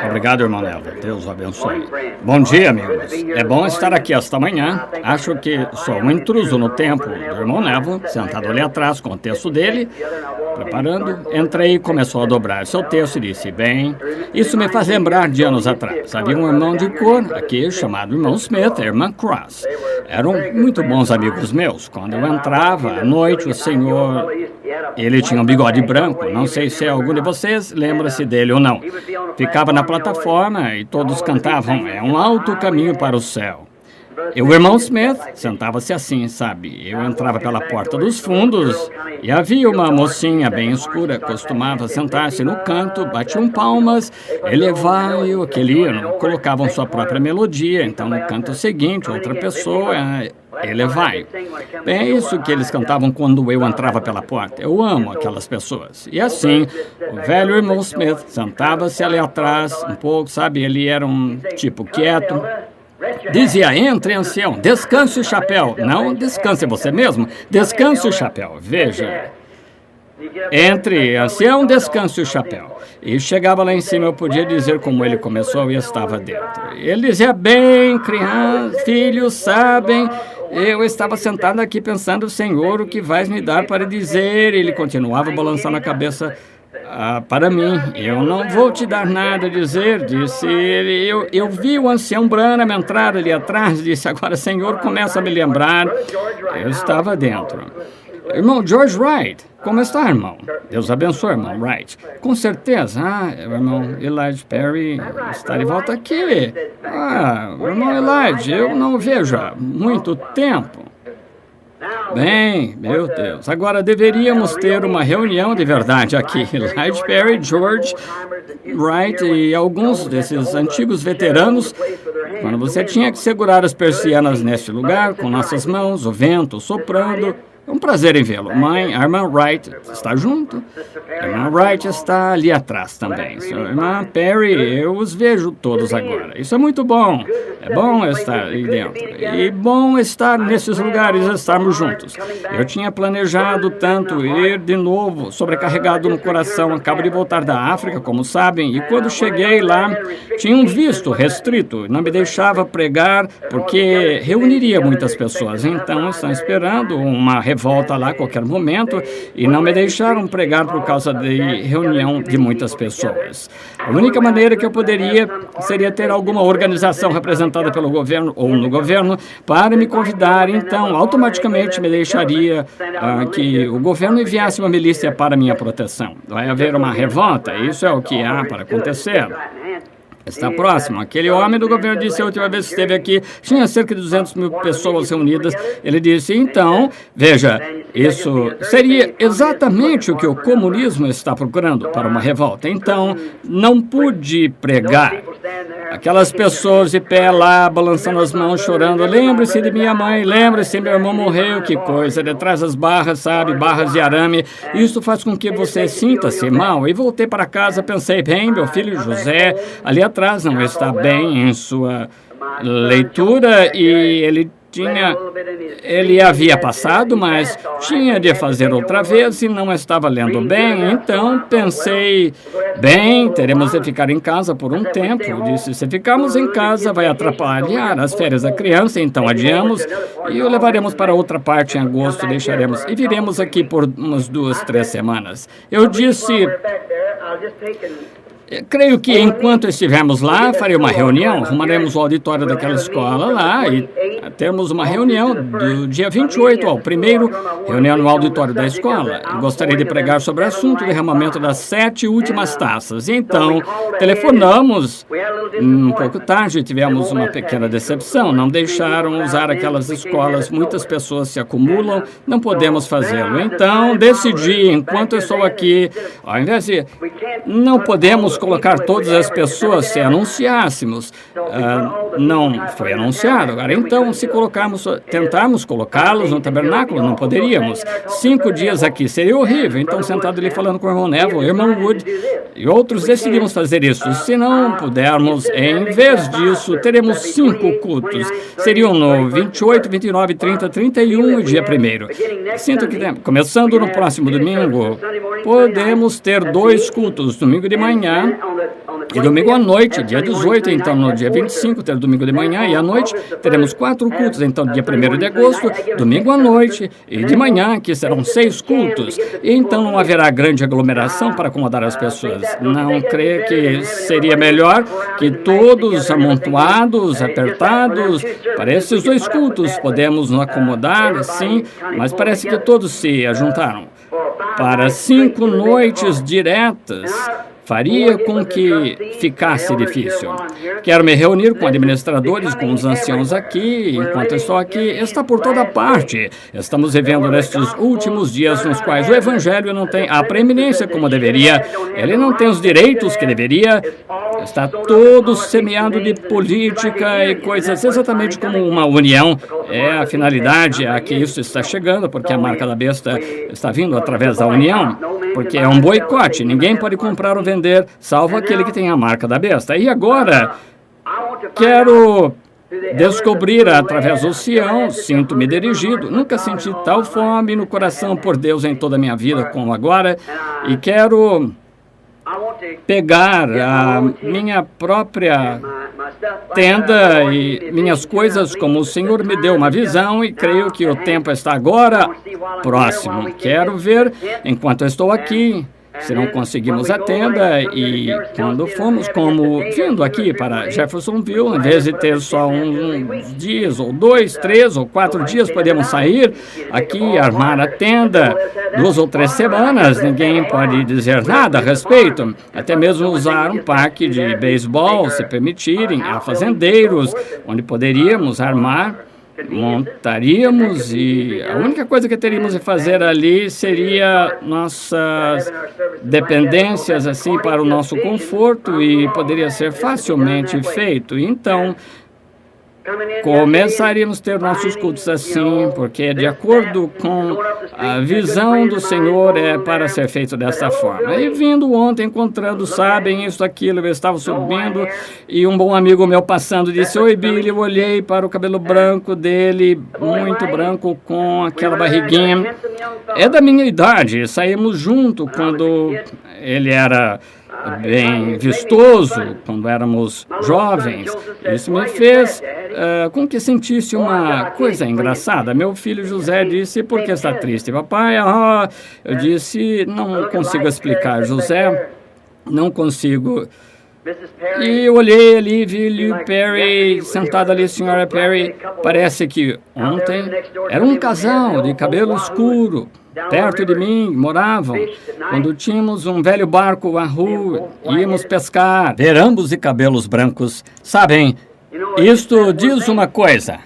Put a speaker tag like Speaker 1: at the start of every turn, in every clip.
Speaker 1: Obrigado, irmão Neville. Deus o abençoe. Bom dia, amigos. É bom estar aqui esta manhã. Acho que sou um intruso no templo do irmão Neville, sentado ali atrás com o texto dele, preparando. Entrei e começou a dobrar seu texto e disse, bem, isso me faz lembrar de anos atrás. Havia um irmão de cor aqui, chamado irmão Smith e irmã Cross. Eram muito bons amigos meus. Quando eu entrava à noite, o senhor... Ele tinha um bigode branco, não sei se algum de vocês lembra-se dele ou não. Ficava na plataforma e todos cantavam, é um alto caminho para o céu. E o irmão Smith sentava-se assim, sabe? Eu entrava pela porta dos fundos e havia uma mocinha bem escura, costumava sentar-se no canto, batiam palmas, elevavam aquele hino, colocavam sua própria melodia, então no canto seguinte, outra pessoa... Elevai. Bem, é isso que eles cantavam quando eu entrava pela porta. Eu amo aquelas pessoas. E assim, o velho irmão Smith sentava-se ali atrás, um pouco, sabe? Ele era um tipo quieto. Dizia, entre, ancião, descanse o chapéu. Não descanse você mesmo, descanse o chapéu. Veja. Entre, ancião, descanse o chapéu. E chegava lá em cima, eu podia dizer como ele começou e estava dentro. Ele dizia, bem, crianças, filhos, sabem, eu estava sentado aqui pensando, Senhor, o que vais me dar para dizer? Ele continuava balançando a cabeça para mim. Eu não vou te dar nada a dizer, disse ele. Eu vi o ancião Branham entrar ali atrás, disse, agora, Senhor, começa a me lembrar. Eu estava dentro. Irmão George Wright, como está, irmão? Deus abençoe, irmão Wright. Com certeza. Irmão Elijah Perry está de volta aqui. Irmão Elijah, eu não o vejo há muito tempo. Bem, meu Deus, agora deveríamos ter uma reunião de verdade aqui. Elijah Perry, George Wright e alguns desses antigos veteranos, quando você tinha que segurar as persianas neste lugar, com nossas mãos, o vento soprando. É um prazer em vê-lo. Mãe, a irmã Wright está junto. A irmã Wright está ali atrás também. Sua irmã Perry, eu os vejo todos agora. Isso é muito bom. É bom estar aí dentro. E bom estar nesses lugares, estarmos juntos. Eu tinha planejado tanto ir de novo, sobrecarregado no coração. Acabo de voltar da África, como sabem, e quando cheguei lá, tinha um visto restrito. Não me deixava pregar, porque reuniria muitas pessoas. Então, estão esperando uma volta lá a qualquer momento e não me deixaram pregar por causa de reunião de muitas pessoas. A única maneira que eu poderia seria ter alguma organização representada pelo governo ou no governo para me convidar, então automaticamente me deixaria que o governo enviasse uma milícia para minha proteção. Vai haver uma revolta, isso é o que há para acontecer. Está próximo. Aquele homem do governo disse a última vez que esteve aqui, tinha cerca de 200 mil pessoas reunidas. Ele disse, então, veja, isso seria exatamente o que o comunismo está procurando para uma revolta. Então, não pude pregar. Aquelas pessoas de pé lá, balançando as mãos, chorando. Lembre-se de minha mãe, lembre-se, meu irmão morreu, que coisa. Detrás das barras, sabe, barras de arame. Isso faz com que você sinta-se mal. E voltei para casa, pensei, bem, meu filho José, ali atrás não está bem em sua leitura e ele havia passado, mas tinha de fazer outra vez e não estava lendo bem, então pensei, bem, teremos de ficar em casa por um tempo. Eu disse, se ficarmos em casa vai atrapalhar as férias da criança, então adiamos e o levaremos para outra parte em agosto, deixaremos e viremos aqui por umas 2, 3 semanas. Eu disse... Creio que enquanto estivermos lá, farei uma reunião, arrumaremos o auditório daquela escola lá e teremos uma reunião do dia 28 ao 1º, reunião no auditório da escola. Eu gostaria de pregar sobre o assunto do derramamento das 7 últimas taças. Então, telefonamos um pouco tarde, tivemos uma pequena decepção. Não deixaram usar aquelas escolas, muitas pessoas se acumulam, não podemos fazê-lo. Então, decidi, enquanto eu estou aqui, ao invés de... Não podemos colocar todas as pessoas se anunciássemos. Não foi anunciado. Agora, então, se tentarmos colocá-los no tabernáculo, não poderíamos. 5 dias aqui seria horrível. Então, sentado ali falando com o irmão Neville, o irmão Wood e outros, decidimos fazer isso. Se não pudermos, em vez disso, teremos 5 cultos. Seriam no 28, 29, 30, 31 e dia 1º. Sinto que, começando no próximo domingo, podemos ter 2 cultos. Domingo de manhã E domingo à noite, dia 18, então no dia 25, terá domingo de manhã e à noite, teremos 4 cultos. Então, dia 1º de agosto, domingo à noite e de manhã, que serão 6 cultos. E então não haverá grande aglomeração para acomodar as pessoas. Não creio que seria melhor que todos amontoados, apertados, para esses 2 cultos. Podemos nos acomodar, sim, mas parece que todos se ajuntaram. Para 5 noites diretas, faria com que ficasse difícil. Quero me reunir com administradores, com os anciãos aqui, enquanto estou aqui, está por toda parte. Estamos vivendo nestes últimos dias nos quais o Evangelho não tem a preeminência como deveria, ele não tem os direitos que deveria, está todo semeado de política e coisas, exatamente como uma união. É a finalidade a que isso está chegando, porque a marca da besta está vindo através da união, porque é um boicote, ninguém pode comprar ou vender, salvo aquele que tem a marca da besta. E agora, quero descobrir através do Sião, sinto-me dirigido, nunca senti tal fome no coração por Deus em toda a minha vida como agora, e quero pegar a minha própria tenda e minhas coisas como o Senhor me deu uma visão e creio que o tempo está agora próximo. Quero ver, enquanto eu estou aqui, se não conseguimos a tenda e quando fomos vindo aqui para Jeffersonville, em vez de ter só uns dias, ou 2, 3 ou 4 dias, podemos sair aqui, armar a tenda, 2 ou 3 semanas, ninguém pode dizer nada a respeito, até mesmo usar um parque de beisebol, se permitirem, há fazendeiros, onde poderíamos armar, montaríamos e a única coisa que teríamos de fazer ali seria nossas dependências assim para o nosso conforto e poderia ser facilmente feito. Então, começaríamos a ter nossos cultos assim, porque de acordo com a visão do Senhor é para ser feito dessa forma. E vindo ontem, encontrando, sabem, isso, aquilo, eu estava subindo e um bom amigo meu passando disse, oi Billy, eu olhei para o cabelo branco dele, muito branco, com aquela barriguinha. É da minha idade, saímos junto quando ele era bem vistoso, quando éramos jovens. Isso me fez com que sentisse uma coisa engraçada. Meu filho José disse, por que está triste, papai? Eu disse, não consigo explicar, José, não consigo. E eu olhei ali, vi Liu Perry sentado ali, senhora Perry, parece que ontem era um casal de cabelo escuro, perto de mim, moravam, quando tínhamos um velho barco à rua, íamos pescar, ver ambos de cabelos brancos. Sabem, isto diz uma coisa,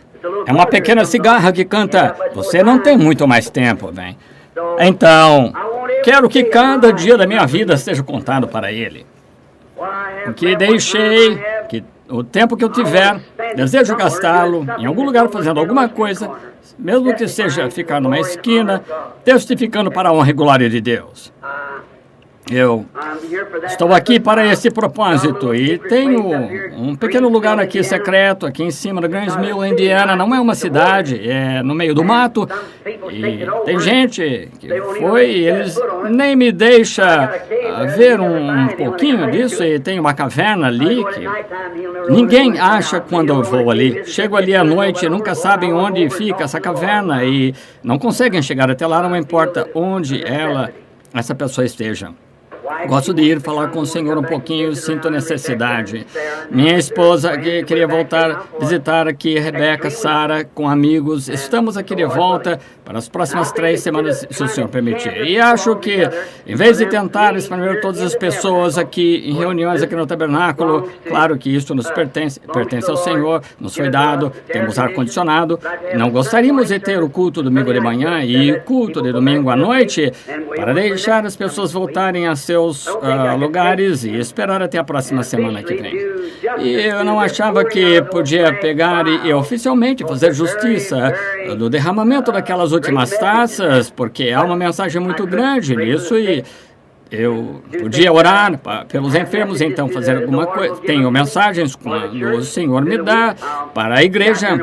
Speaker 1: é uma pequena cigarra que canta, você não tem muito mais tempo, bem. Então, quero que cada dia da minha vida seja contado para ele. Que deixei, que o tempo que eu tiver, desejo gastá-lo em algum lugar fazendo alguma coisa, mesmo que seja ficar numa esquina, testificando para a honra e glória de Deus. Eu estou aqui para esse propósito e tenho um pequeno lugar aqui secreto, aqui em cima da Grand Mill, Indiana. Não é uma cidade, é no meio do mato. E tem gente que foi e eles nem me deixam ver um pouquinho disso. E tem uma caverna ali que ninguém acha quando eu vou ali. Chego ali à noite e nunca sabem onde fica essa caverna e não conseguem chegar até lá, não importa onde essa pessoa esteja. Gosto de ir falar com o Senhor um pouquinho, sinto necessidade. Minha esposa que queria voltar, visitar aqui, Rebeca, Sara, com amigos. Estamos aqui de volta para as próximas 3 semanas, se o Senhor permitir. E acho que, em vez de tentar exprimir todas as pessoas aqui em reuniões aqui no tabernáculo, claro que isso nos pertence ao Senhor, nos foi dado, temos ar-condicionado. Não gostaríamos de ter o culto domingo de manhã e o culto de domingo à noite para deixar as pessoas voltarem a seus lugares e esperar até a próxima semana que vem. E eu não achava que podia pegar e oficialmente fazer justiça do derramamento daquelas últimas taças, porque há uma mensagem muito grande nisso e Eu podia orar pelos enfermos, então fazer alguma coisa. Tenho mensagens quando o Senhor me dá para a igreja.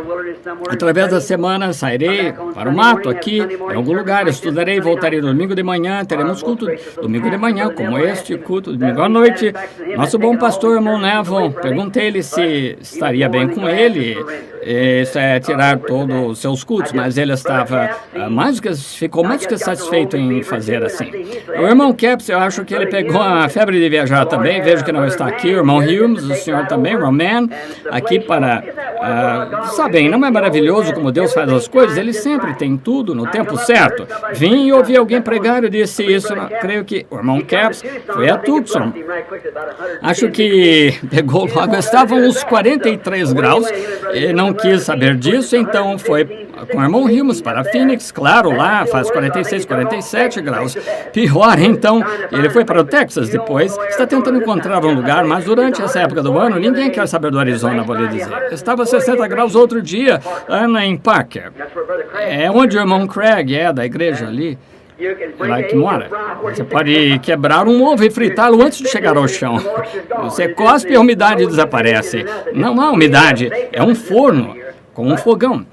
Speaker 1: Através da semana sairei para o mato aqui, em algum lugar, estudarei, voltarei domingo de manhã, teremos culto domingo de manhã, como este culto, domingo à noite. Nosso bom pastor, irmão Neville, perguntei-lhe se estaria bem com ele. Isso é tirar todos os seus cultos, mas ele estava ficou mais que satisfeito em fazer assim. O irmão Capps, eu acho que ele pegou a febre de viajar também, vejo que não está aqui. O irmão Humes, o senhor também, Roman, aqui para... sabem, não é maravilhoso como Deus faz as coisas? Ele sempre tem tudo no tempo certo. Vim e ouvi alguém pregar e disse isso, creio que o irmão Capps foi a Tucson. Acho que pegou logo, estavam uns 43 graus, e não quis saber disso, então foi com o irmão Humes para Phoenix, claro, lá faz 46, 47 graus. Pior, então, ele foi para o Texas depois, está tentando encontrar um lugar, mas durante essa época do ano, ninguém quer saber do Arizona, vou lhe dizer. Estava 60 graus outro dia, Ana, em Parker. É onde o irmão Craig é, da igreja ali. Lá que mora. Você pode quebrar um ovo e fritá-lo antes de chegar ao chão. Você cospe e a umidade desaparece. Não há umidade, é um forno com um fogão,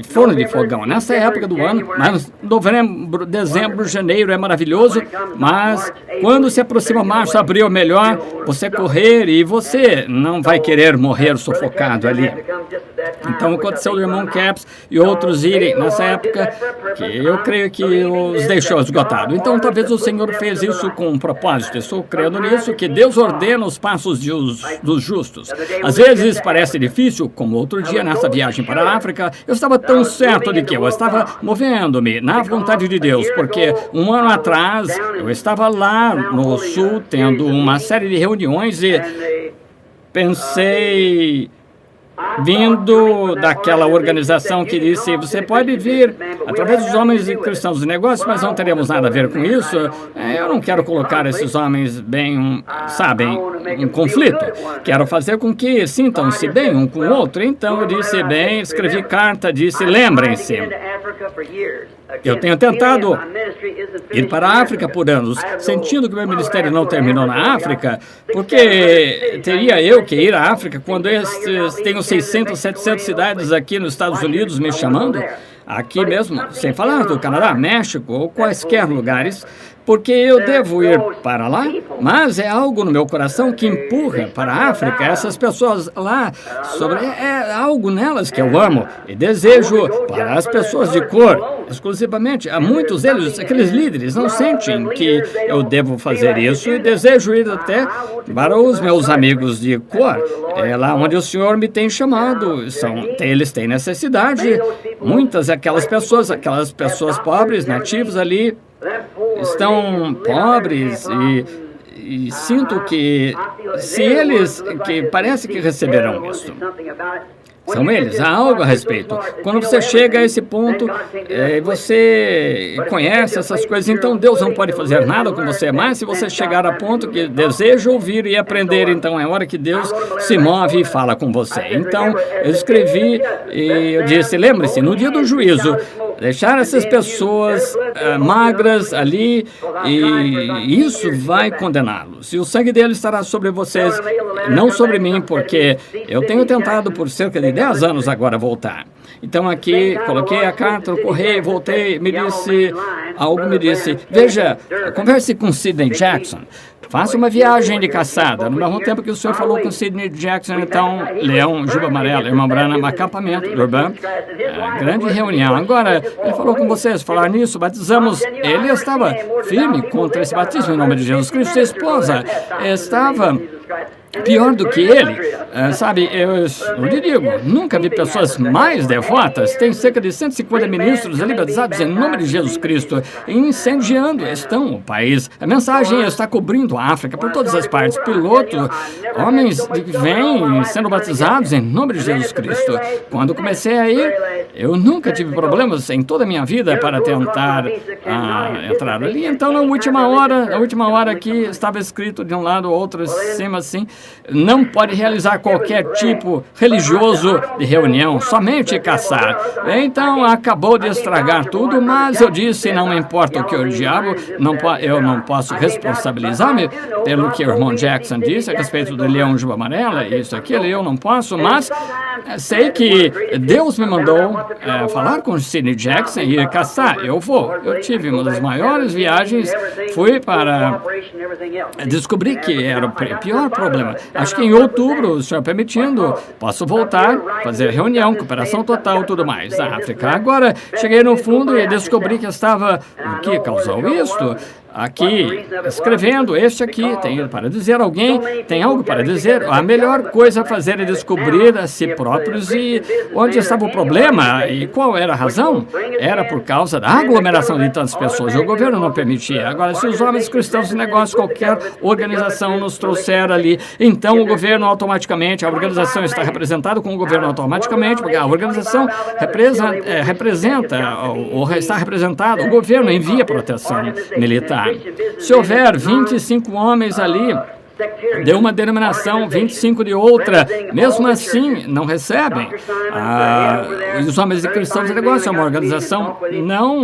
Speaker 1: forno de fogão. Nessa época do ano, mas novembro, dezembro, janeiro é maravilhoso, mas quando se aproxima março, abril é melhor você correr e você não vai querer morrer sufocado ali. Então aconteceu o irmão Capps e outros irem nessa época que eu creio que os deixou esgotados. Então talvez o Senhor fez isso com um propósito. Estou crendo nisso, que Deus ordena os passos dos justos. Às vezes parece difícil, como outro dia nessa viagem para a África, eu estava tão certo de que eu estava movendo-me na vontade de Deus, porque um ano atrás eu estava lá no sul tendo uma série de reuniões e pensei, vindo daquela organização que disse, você pode vir através dos homens e cristãos de negócios, mas não teremos nada a ver com isso. Eu não quero colocar esses homens bem, sabem, em conflito. Quero fazer com que sintam-se bem um com o outro. Então eu disse, bem, escrevi carta, disse, lembrem-se. Eu tenho tentado ir para a África por anos, sentindo que meu ministério não terminou na África, porque teria eu que ir à África quando tenho 600, 700 cidades aqui nos Estados Unidos me chamando, aqui mesmo, sem falar do Canadá, México ou quaisquer lugares, porque eu devo ir para lá, mas é algo no meu coração que empurra para a África. Essas pessoas lá, é algo nelas que eu amo e desejo para as pessoas de cor, exclusivamente. Há muitos deles, aqueles líderes, não sentem que eu devo fazer isso e desejo ir até para os meus amigos de cor. É lá onde o Senhor me tem chamado. Eles têm necessidade. Muitas aquelas pessoas pobres, nativos ali, estão pobres e sinto que se eles, que parece que receberão isso. São eles, há algo a respeito. Quando você chega a esse ponto, você conhece essas coisas, então Deus não pode fazer nada com você mais se você chegar a ponto que deseja ouvir e aprender, então é hora que Deus se move e fala com você. Então, eu escrevi e eu disse, lembre-se, no dia do juízo, deixar essas pessoas magras ali e isso vai condená-los. E o sangue dele estará sobre vocês, não sobre mim, porque eu tenho tentado por cerca de 10 anos agora voltar. Então aqui, coloquei a carta no correio, voltei, algo me disse, veja, converse com Sidney Jackson. Faça uma viagem de caçada. No mesmo tempo que o senhor falou com Sidney Jackson, então, Leão, Juba Amarela, Irmã Branham, acampamento do Urbano, grande reunião. Agora, ele falou com vocês, falar nisso, batizamos. Ele estava firme contra esse batismo em nome de Jesus Cristo. Sua esposa estava pior do que ele. Sabe, eu lhe digo, nunca vi pessoas mais devotas. Tem cerca de 150 ministros ali batizados em nome de Jesus Cristo, incendiando estão o país. A mensagem está cobrindo a África por todas as partes. Piloto, homens que vêm sendo batizados em nome de Jesus Cristo. Quando comecei a ir, eu nunca tive problemas em toda a minha vida para tentar entrar ali. Então, na última hora aqui, estava escrito de um lado ou outro, cima assim, não pode realizar qualquer tipo religioso de reunião, somente caçar. Então, acabou de estragar tudo, mas eu disse, não importa o que o diabo, eu não posso responsabilizar-me pelo que o irmão Jackson disse a respeito do leão de juba amarela, isso, aquilo, eu não posso, mas sei que Deus me mandou falar com Sidney Jackson e ir caçar. Eu vou. Eu tive uma das maiores viagens, fui para descobrir que era o pior problema. Acho que em outubro, o senhor permitindo, posso voltar, fazer reunião, cooperação total, tudo mais na África. Agora, cheguei no fundo e descobri que estava... O que causou isto? Aqui, escrevendo, este aqui, tem para dizer alguém, tem algo para dizer. A melhor coisa a fazer é descobrir a si próprios e onde estava o problema e qual era a razão. Era por causa da aglomeração de tantas pessoas. O governo não permitia. Agora, se os homens cristãos de negócio, qualquer organização nos trouxer ali, então o governo automaticamente, a organização está representada com o governo automaticamente, porque a organização representa, ou está representada, o governo envia proteção militar. Se houver 25 homens ali, de uma denominação, 25 de outra, mesmo assim, não recebem. Os homens e cristãos de negócio é uma organização não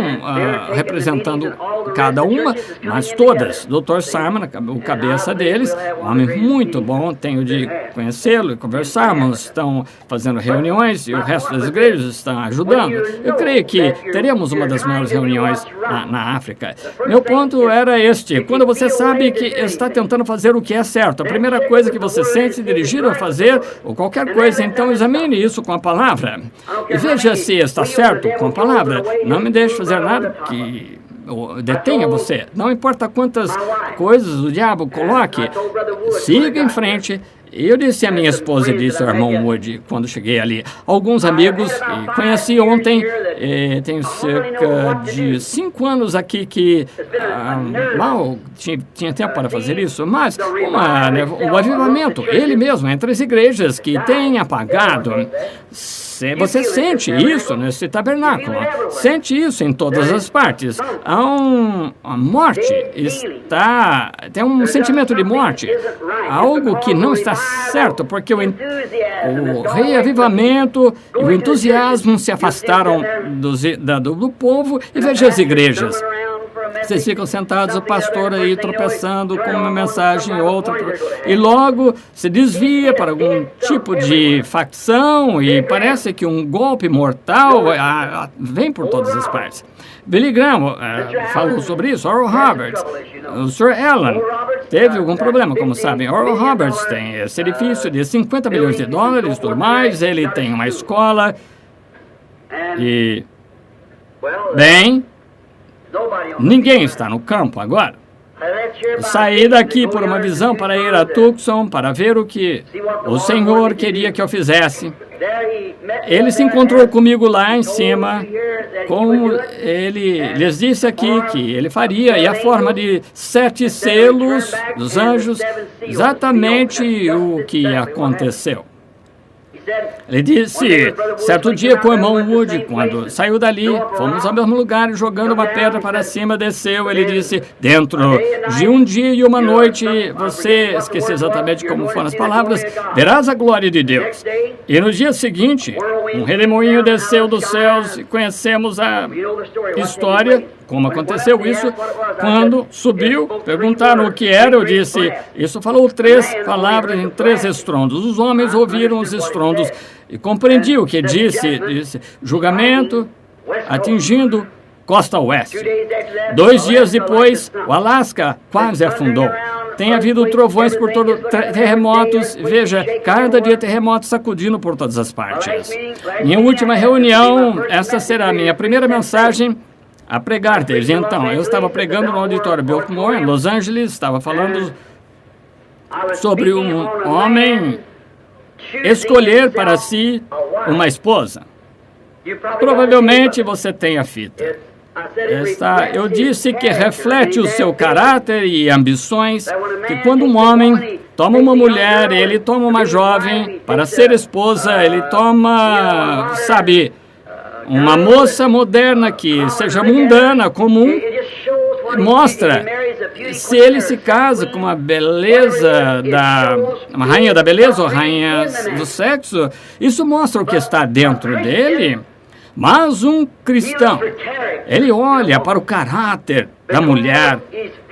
Speaker 1: representando cada uma, mas todas. Dr. Simon, o cabeça deles, um homem muito bom, tenho de conhecê-lo e conversarmos, estão fazendo reuniões e o resto das igrejas estão ajudando. Eu creio que teremos uma das maiores reuniões na África. Meu ponto era este: quando você sabe que está tentando fazer o que é certo, a primeira coisa que você sente dirigido a fazer, ou qualquer coisa, então examine isso com a palavra. E veja se está certo com a palavra. Não me deixe fazer nada que detenha você. Não importa quantas coisas o diabo coloque, siga em frente. Eu disse à minha esposa e disse ao irmão Wood, quando cheguei ali, alguns amigos que conheci ontem, tenho cerca de 5 anos aqui que mal tinha tempo para fazer isso, mas um avivamento, ele mesmo, entre as igrejas que tem apagado. Você sente isso nesse tabernáculo, sente isso em todas as partes. A morte tem um sentimento de morte, algo que não está certo, porque o reavivamento e o entusiasmo se afastaram do povo. E veja as igrejas. Vocês ficam sentados, o pastor aí tropeçando com uma mensagem e outra, e logo se desvia para algum tipo de facção e parece que um golpe mortal vem por todas as partes. Billy Graham falou sobre isso, Oral Roberts, o Sr. Allen teve algum problema, como sabem. Oral Roberts tem esse edifício de 50 milhões de dólares, tudo mais, ele tem uma escola e, bem, ninguém está no campo agora. Saí daqui por uma visão para ir a Tucson para ver o que o Senhor queria que eu fizesse. Ele se encontrou comigo lá em cima, como ele lhes disse aqui que ele faria, e a forma de 7 selos dos anjos, exatamente o que aconteceu. Ele disse, certo dia com o irmão Wood, quando saiu dali, fomos ao mesmo lugar, jogando uma pedra para cima, desceu. Ele disse, dentro de um dia e uma noite, você, esqueci exatamente como foram as palavras, verás a glória de Deus. E no dia seguinte, um redemoinho desceu dos céus e conhecemos a história, como aconteceu isso. Quando subiu, perguntaram o que era, eu disse, isso falou 3 palavras em 3 estrondos. Os homens ouviram os estrondos e compreendi o que disse julgamento atingindo costa oeste. 2 dias depois, o Alasca quase afundou. Tem havido trovões por todo, terremotos, veja, cada dia terremotos sacudindo por todas as partes. Minha última reunião, essa será a minha primeira mensagem a pregar desde então. Eu estava pregando no auditório Biltmore, em Los Angeles, estava falando sobre um homem escolher para si uma esposa. Provavelmente você tem a fita. Eu disse que reflete o seu caráter e ambições, que quando um homem toma uma mulher, ele toma uma jovem para ser esposa, ele toma, sabe, uma moça moderna que seja mundana, comum, mostra se ele se casa com uma beleza uma rainha da beleza ou rainha do sexo, isso mostra o que está dentro dele. Mas um cristão, ele olha para o caráter da mulher,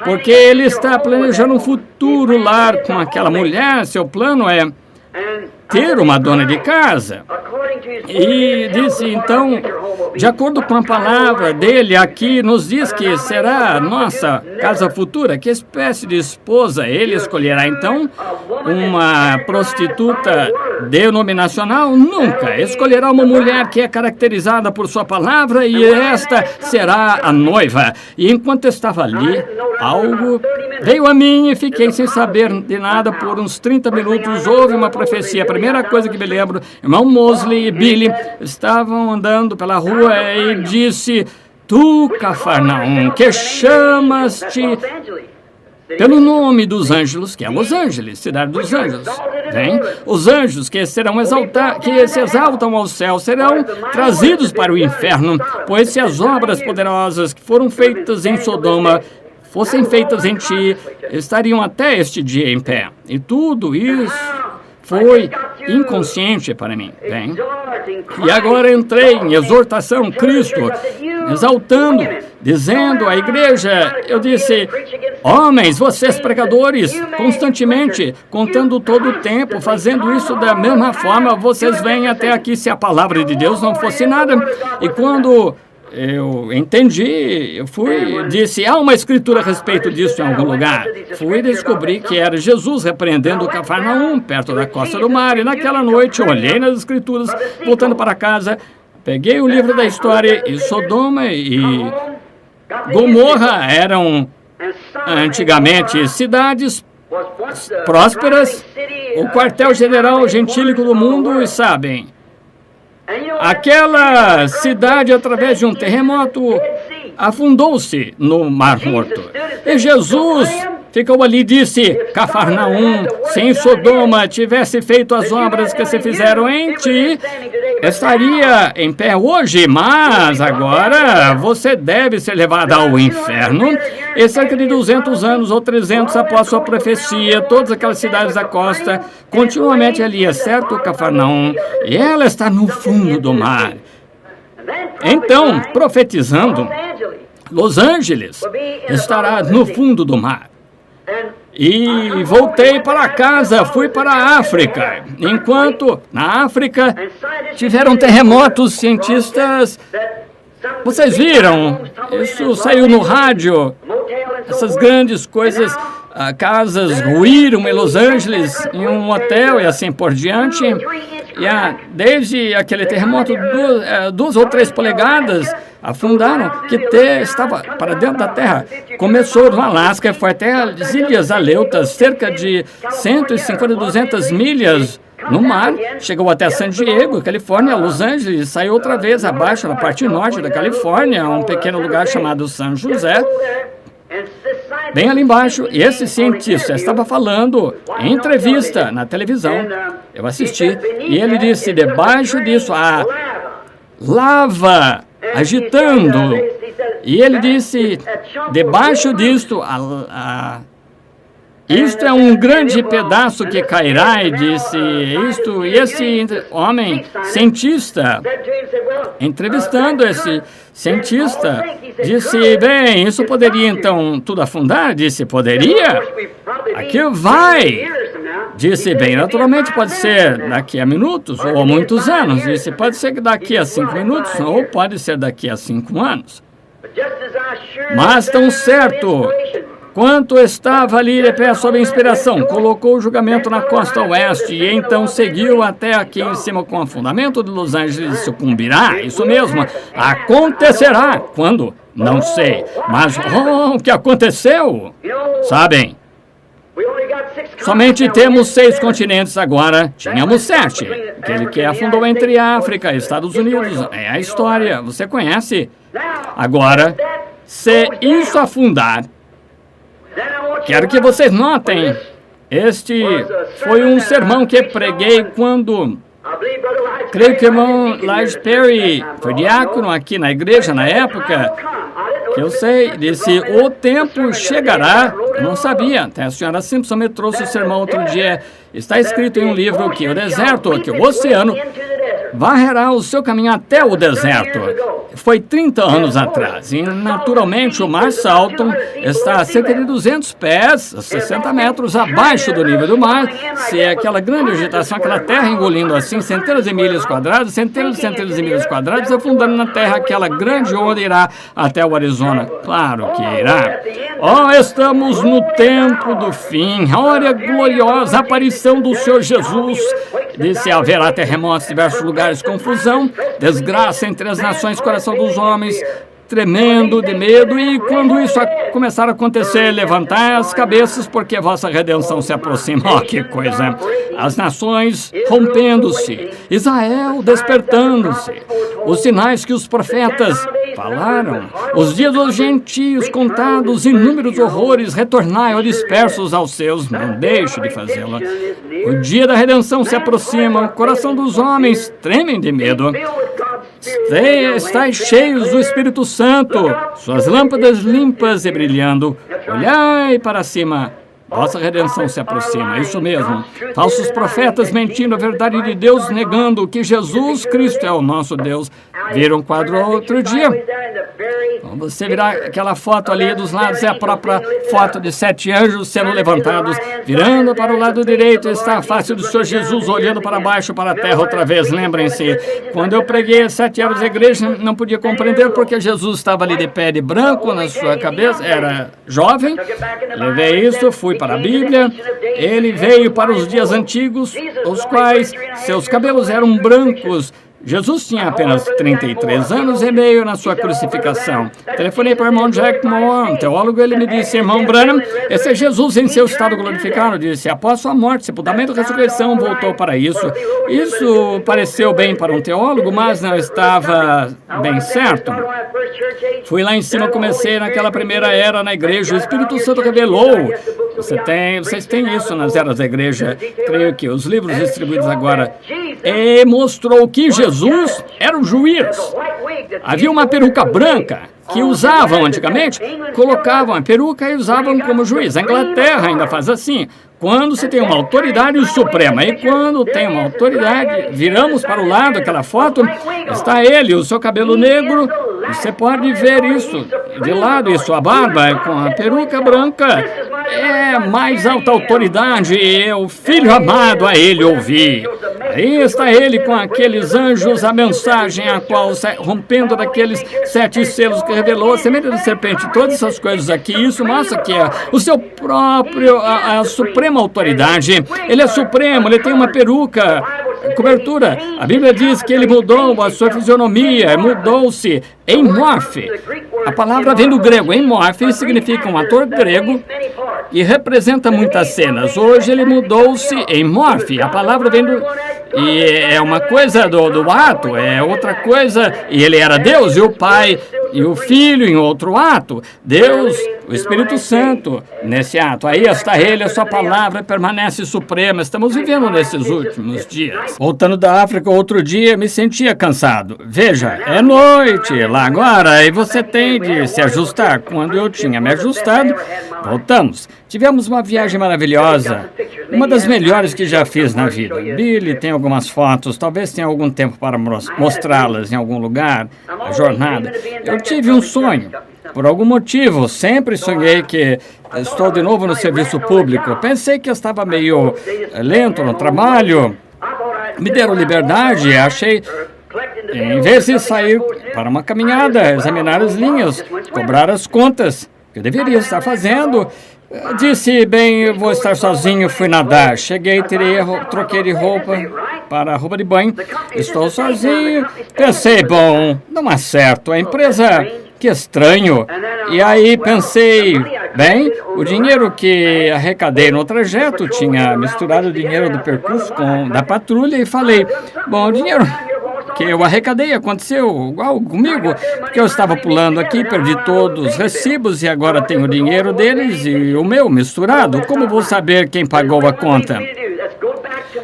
Speaker 1: porque ele está planejando um futuro lar com aquela mulher. Seu plano é ter uma dona de casa. E disse, então, de acordo com a palavra dele aqui, nos diz que será a nossa casa futura. Que espécie de esposa ele escolherá, então? Uma prostituta denominacional? Nunca. Escolherá uma mulher que é caracterizada por sua palavra e esta será a noiva. E enquanto estava ali, algo veio a mim e fiquei sem saber de nada por uns 30 minutos. Houve uma profecia. A primeira coisa que me lembro, irmão Mosley e Billy estavam andando pela rua e disse, tu, Cafarnaum, que chamas-te pelo nome dos anjos, que é Los Angeles, cidade dos anjos. Bem, os anjos que se exaltam ao céu serão trazidos para o inferno, pois se as obras poderosas que foram feitas em Sodoma fossem feitas em ti, estariam até este dia em pé. E tudo isso foi inconsciente para mim. Bem, e agora entrei em exortação, Cristo, exaltando, dizendo à igreja, eu disse, homens, vocês pregadores, constantemente, contando todo o tempo, fazendo isso da mesma forma, vocês vêm até aqui se a palavra de Deus não fosse nada. E quando eu entendi, disse, há uma escritura a respeito disso em algum lugar. Fui descobrir que era Jesus repreendendo o Cafarnaum, perto da costa do mar, e naquela noite olhei nas escrituras, voltando para casa, peguei o livro da história, e Sodoma e Gomorra eram antigamente cidades prósperas, o quartel-general gentílico do mundo, e sabem, aquela cidade, através de um terremoto, afundou-se no Mar Morto. E Jesus ficou ali e disse, Cafarnaum, se em Sodoma tivesse feito as obras que se fizeram em ti, estaria em pé hoje, mas agora você deve ser levado ao inferno. E cerca de 200 anos ou 300 após sua profecia, todas aquelas cidades da costa, continuamente ali, exceto Cafarnaum, e ela está no fundo do mar. Então, profetizando, Los Angeles estará no fundo do mar. E voltei para casa, fui para a África. Enquanto na África tiveram terremotos, cientistas, vocês viram, isso saiu no rádio, essas grandes coisas, casas ruíram em Los Angeles, em um hotel e assim por diante. E desde aquele terremoto, 2 ou 3 polegadas afundaram, que estava para dentro da terra. Começou no Alasca e foi até as Ilhas Aleutas, cerca de 150, 200 milhas no mar, chegou até San Diego, Califórnia, Los Angeles, saiu outra vez abaixo, na parte norte da Califórnia, um pequeno lugar chamado São José. Bem ali embaixo, e esse cientista estava falando em entrevista na televisão, eu assisti, e ele disse, debaixo disso, a lava agitando, e ele disse, debaixo disto, isto é um grande pedaço que cairá, e disse isto, e esse homem, cientista, entrevistando esse cientista, disse, bem, isso poderia então tudo afundar? Disse, poderia? Aqui vai. Disse, bem, naturalmente pode ser daqui a minutos ou a muitos anos. Disse, pode ser daqui a 5 minutos ou pode ser daqui a 5 anos. Mas tão certo quanto estava ali de pé sob inspiração, colocou o julgamento na costa oeste e então seguiu até aqui em cima com o fundamento de Los Angeles sucumbirá. Isso mesmo, acontecerá. Quando? Não sei. Mas, o que aconteceu? Sabem, somente temos 6 continentes agora, tínhamos 7. Aquele que afundou entre África e Estados Unidos, é a história, você conhece. Agora, se isso afundar, quero que vocês notem, este foi um sermão que preguei quando, creio que o irmão Lige Perry foi diácono aqui na igreja na época. que eu sei. Disse, o tempo chegará. Eu não sabia. Até a senhora Simpson me trouxe o sermão outro dia. Está escrito em um livro que o deserto, que o oceano, varrerá o seu caminho até o deserto. Foi 30 anos atrás. E, naturalmente, o mar Salton está a cerca de 200 pés, 60 metros abaixo do nível do mar. Se é aquela grande agitação, aquela terra engolindo assim centenas de milhas quadradas, centenas de milhas quadradas, afundando na terra, aquela grande onda irá até o Arizona. Claro que irá. Oh, estamos no tempo do fim. Olha a gloriosa aparição do Senhor Jesus. Disse, haverá terremotos em diversos lugares, confusão, desgraça entre as nações, coração dos homens tremendo de medo, e quando isso começar a acontecer, levantai as cabeças, porque a vossa redenção se aproxima. Oh, que coisa! As nações rompendo-se, Israel despertando-se, os sinais que os profetas falaram, os dias dos gentios contados, inúmeros horrores, retornai, ó dispersos aos seus, não deixe de fazê-lo. O dia da redenção se aproxima, o coração dos homens tremem de medo. Estais cheios do Espírito Santo, suas lâmpadas limpas e brilhando. Olhai para cima, vossa redenção se aproxima. Isso mesmo. Falsos profetas mentindo a verdade de Deus, negando que Jesus Cristo é o nosso Deus. Viram um quadro outro dia? Você virá aquela foto ali dos lados, é a própria foto de 7 anjos sendo levantados. Virando para o lado direito está a face do Senhor Jesus, olhando para baixo, para a terra outra vez. Lembrem-se, quando eu preguei 7 anos na igreja, não podia compreender porque Jesus estava ali de pé de branco na sua cabeça. Era jovem, levei isso, fui para a Bíblia. Ele veio para os dias antigos, os quais seus cabelos eram brancos. Jesus tinha apenas 33 anos e meio na sua crucificação. Telefonei para o irmão Jack Moore, um teólogo, ele me disse, irmão Branham, esse é Jesus em seu estado glorificado. Disse, após sua morte, sepultamento e ressurreição, voltou para isso. Isso pareceu bem para um teólogo, mas não estava bem certo. Fui lá em cima, comecei naquela primeira era na igreja, o Espírito Santo revelou. Vocês têm isso nas eras da igreja, creio que os livros distribuídos agora. E mostrou que Jesus era um juiz. Havia uma peruca branca que usavam antigamente, colocavam a peruca e usavam como juiz. A Inglaterra ainda faz assim. Quando se tem uma autoridade suprema, e quando tem uma autoridade, viramos para o lado, aquela foto, está ele, o seu cabelo negro, você pode ver isso de lado, e sua barba com a peruca branca, é mais alta autoridade, e o filho amado a ele ouvir. Aí está ele com aqueles anjos, a mensagem a qual, rompendo daqueles 7 selos que revelou, a semente da serpente, todas essas coisas aqui, isso mostra que é o seu próprio, a suprema autoridade. Ele é supremo, ele tem uma peruca, cobertura. A Bíblia diz que ele mudou a sua fisionomia, mudou-se em morfe. A palavra vem do grego, em morfe, significa um ator grego e representa muitas cenas. Hoje ele mudou-se em morfe. A palavra vem do... E é uma coisa do ato, é outra coisa. E ele era Deus e o Pai e o Filho em outro ato. Deus, o Espírito Santo nesse ato. Aí está ele, a sua palavra permanece suprema. Estamos vivendo nesses últimos dias. Voltando da África outro dia, me sentia cansado. Veja, é noite lá agora e você tem de se ajustar. Quando eu tinha me ajustado, voltamos. Tivemos uma viagem maravilhosa, uma das melhores que já fiz na vida. Billy tem algumas fotos, talvez tenha algum tempo para mostrá-las em algum lugar, a jornada. Eu tive um sonho. Por algum motivo, sempre sonhei que estou de novo no serviço público. Pensei que eu estava meio lento no trabalho. Me deram liberdade, achei... Em vez de sair para uma caminhada, examinar as linhas, cobrar as contas que eu deveria estar fazendo... Disse, bem, eu vou estar sozinho, fui nadar. Cheguei, troquei de roupa para a roupa de banho. Estou sozinho. Pensei, bom, não é certo. A empresa, que estranho. E aí pensei, bem, o dinheiro que arrecadei no trajeto, tinha misturado o dinheiro do percurso com da patrulha e falei, bom, o dinheiro que eu arrecadei aconteceu igual comigo, porque eu estava pulando aqui, perdi todos os recibos e agora tenho o dinheiro deles e o meu misturado. Como vou saber quem pagou a conta?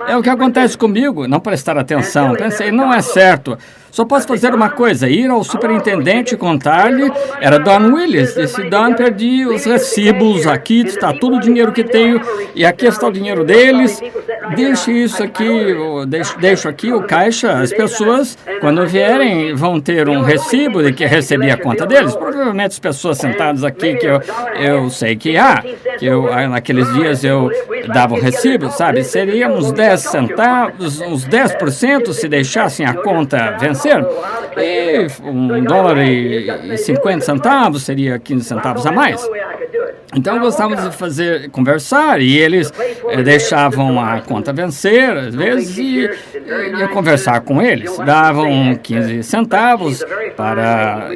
Speaker 1: É o que acontece comigo, não prestar atenção. Pensei, não é certo. Só posso fazer uma coisa, ir ao superintendente e contar-lhe. Era Don Willis. Disse, Don, perdi os recibos, aqui está todo o dinheiro que tenho, e aqui está o dinheiro deles. Deixe isso aqui, deixo aqui o caixa. As pessoas, quando vierem, vão ter um recibo de que recebi a conta deles. Provavelmente as pessoas sentadas aqui, que eu sei que há, naqueles dias eu dava o recibo, sabe? Seria uns 10 centavos, uns 10% se deixassem a conta vencer. E $1,50 seria 15 centavos a mais. Então gostávamos de conversar, e eles deixavam a conta vencer, às vezes, e ia conversar com eles. Davam 15 centavos para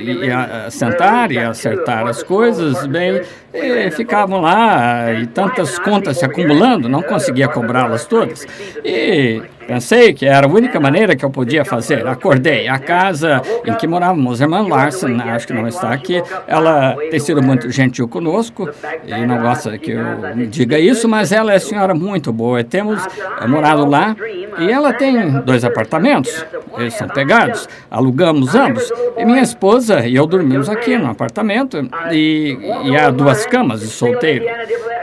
Speaker 1: sentar e acertar as coisas, bem, e ficavam lá, e tantas contas se acumulando, não conseguia cobrá-las todas. E pensei que era a única maneira que eu podia fazer. Acordei. A casa em que morávamos, a irmã Larson, acho que não está aqui, ela tem sido muito gentil conosco, e não gosta que eu diga isso, mas ela é senhora muito boa. Temos morado lá, e ela tem 2 apartamentos, eles são pegados, alugamos ambos. E minha esposa e eu dormimos aqui no apartamento, e há 2 camas de solteiro.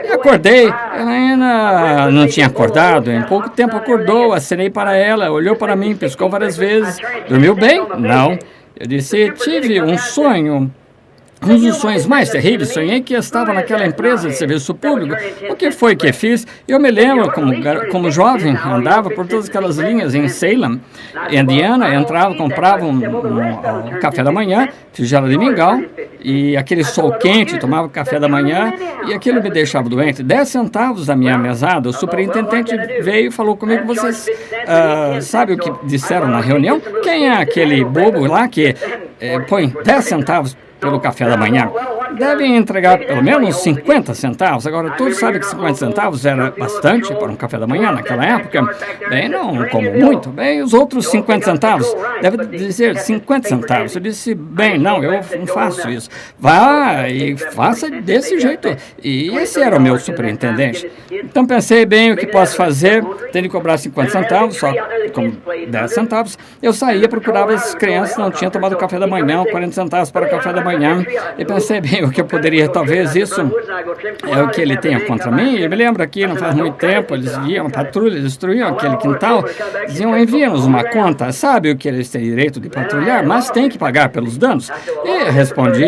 Speaker 1: E acordei, ela ainda não tinha acordado, em pouco tempo acordou, acenei para ela, olhou para mim, piscou várias vezes. Dormiu bem? Não. Eu disse, tive um sonho. Um dos sonhos mais terríveis, sonhei que estava naquela empresa de serviço público. O que foi que fiz? Eu me lembro, como jovem, andava por todas aquelas linhas em Salem, Indiana, entrava, comprava um café da manhã, tigela de mingau, e aquele sol quente, tomava café da manhã, e aquilo me deixava doente. 10 centavos da minha mesada. O superintendente veio e falou comigo, vocês sabem o que disseram na reunião? Quem é aquele bobo lá que põe 10 centavos pelo café da manhã? Devem entregar pelo menos 50 centavos. Agora, todos sabem que 50 centavos era bastante para um café da manhã naquela época. Bem, não como muito. Bem, os outros 50 centavos, deve dizer 50 centavos. Eu disse, bem, não, eu não faço isso. Vá e faça desse jeito. E esse era o meu superintendente. Então, pensei bem o que posso fazer. Tenho que cobrar 50 centavos, só como 10 centavos. Eu saía, procurava as crianças que não tinham tomado café da manhã, 40 centavos para o café da manhã. E pensei bem o que eu poderia, talvez isso é o que ele tenha contra mim. Eu me lembro aqui, não faz muito tempo, eles viam patrulha, destruíam aquele quintal, diziam, envia-nos uma conta, sabe o que eles têm direito de patrulhar, mas tem que pagar pelos danos. E respondi,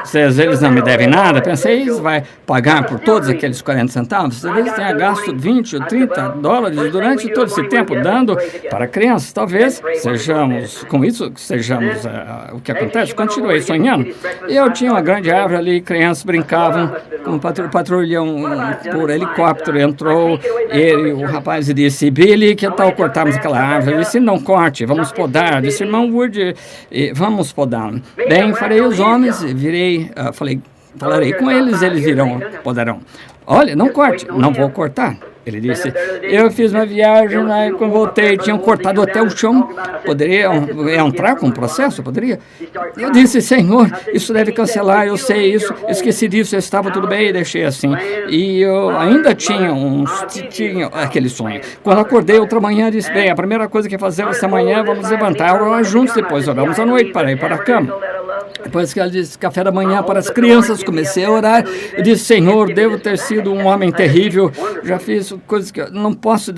Speaker 1: se eles não me devem nada, pensei, isso vai pagar por todos aqueles 40 centavos? Talvez tenha gasto 20 ou 30 dólares durante todo esse tempo dando para crianças. Talvez sejamos, com isso, sejamos o que acontece. Continuei sonhando. Eu tinha uma grande árvore ali, crianças brincavam, um patrulhão por helicóptero entrou, o rapaz disse, Billy, que tal cortarmos aquela árvore? Eu disse, não corte, vamos podar. Eu disse, irmão Wood, vamos podar. Bem, farei os homens, falarei com eles, eles podarão. Olha, não corte, não vou cortar. Ele disse, eu fiz uma viagem, né, quando voltei, tinham cortado até o chão. Poderia entrar com o processo? Poderia? Eu disse, Senhor, isso deve cancelar, eu sei isso, esqueci disso, estava tudo bem e deixei assim. E eu ainda tinha aquele sonho. Quando acordei outra manhã, disse, bem, a primeira coisa que fazemos essa manhã, vamos levantar, orar juntos, depois oramos à noite para ir para a cama. Depois que ela disse café da manhã para as crianças, comecei a orar. Eu disse, Senhor, devo ter sido um homem terrível. Já fiz coisas que eu não posso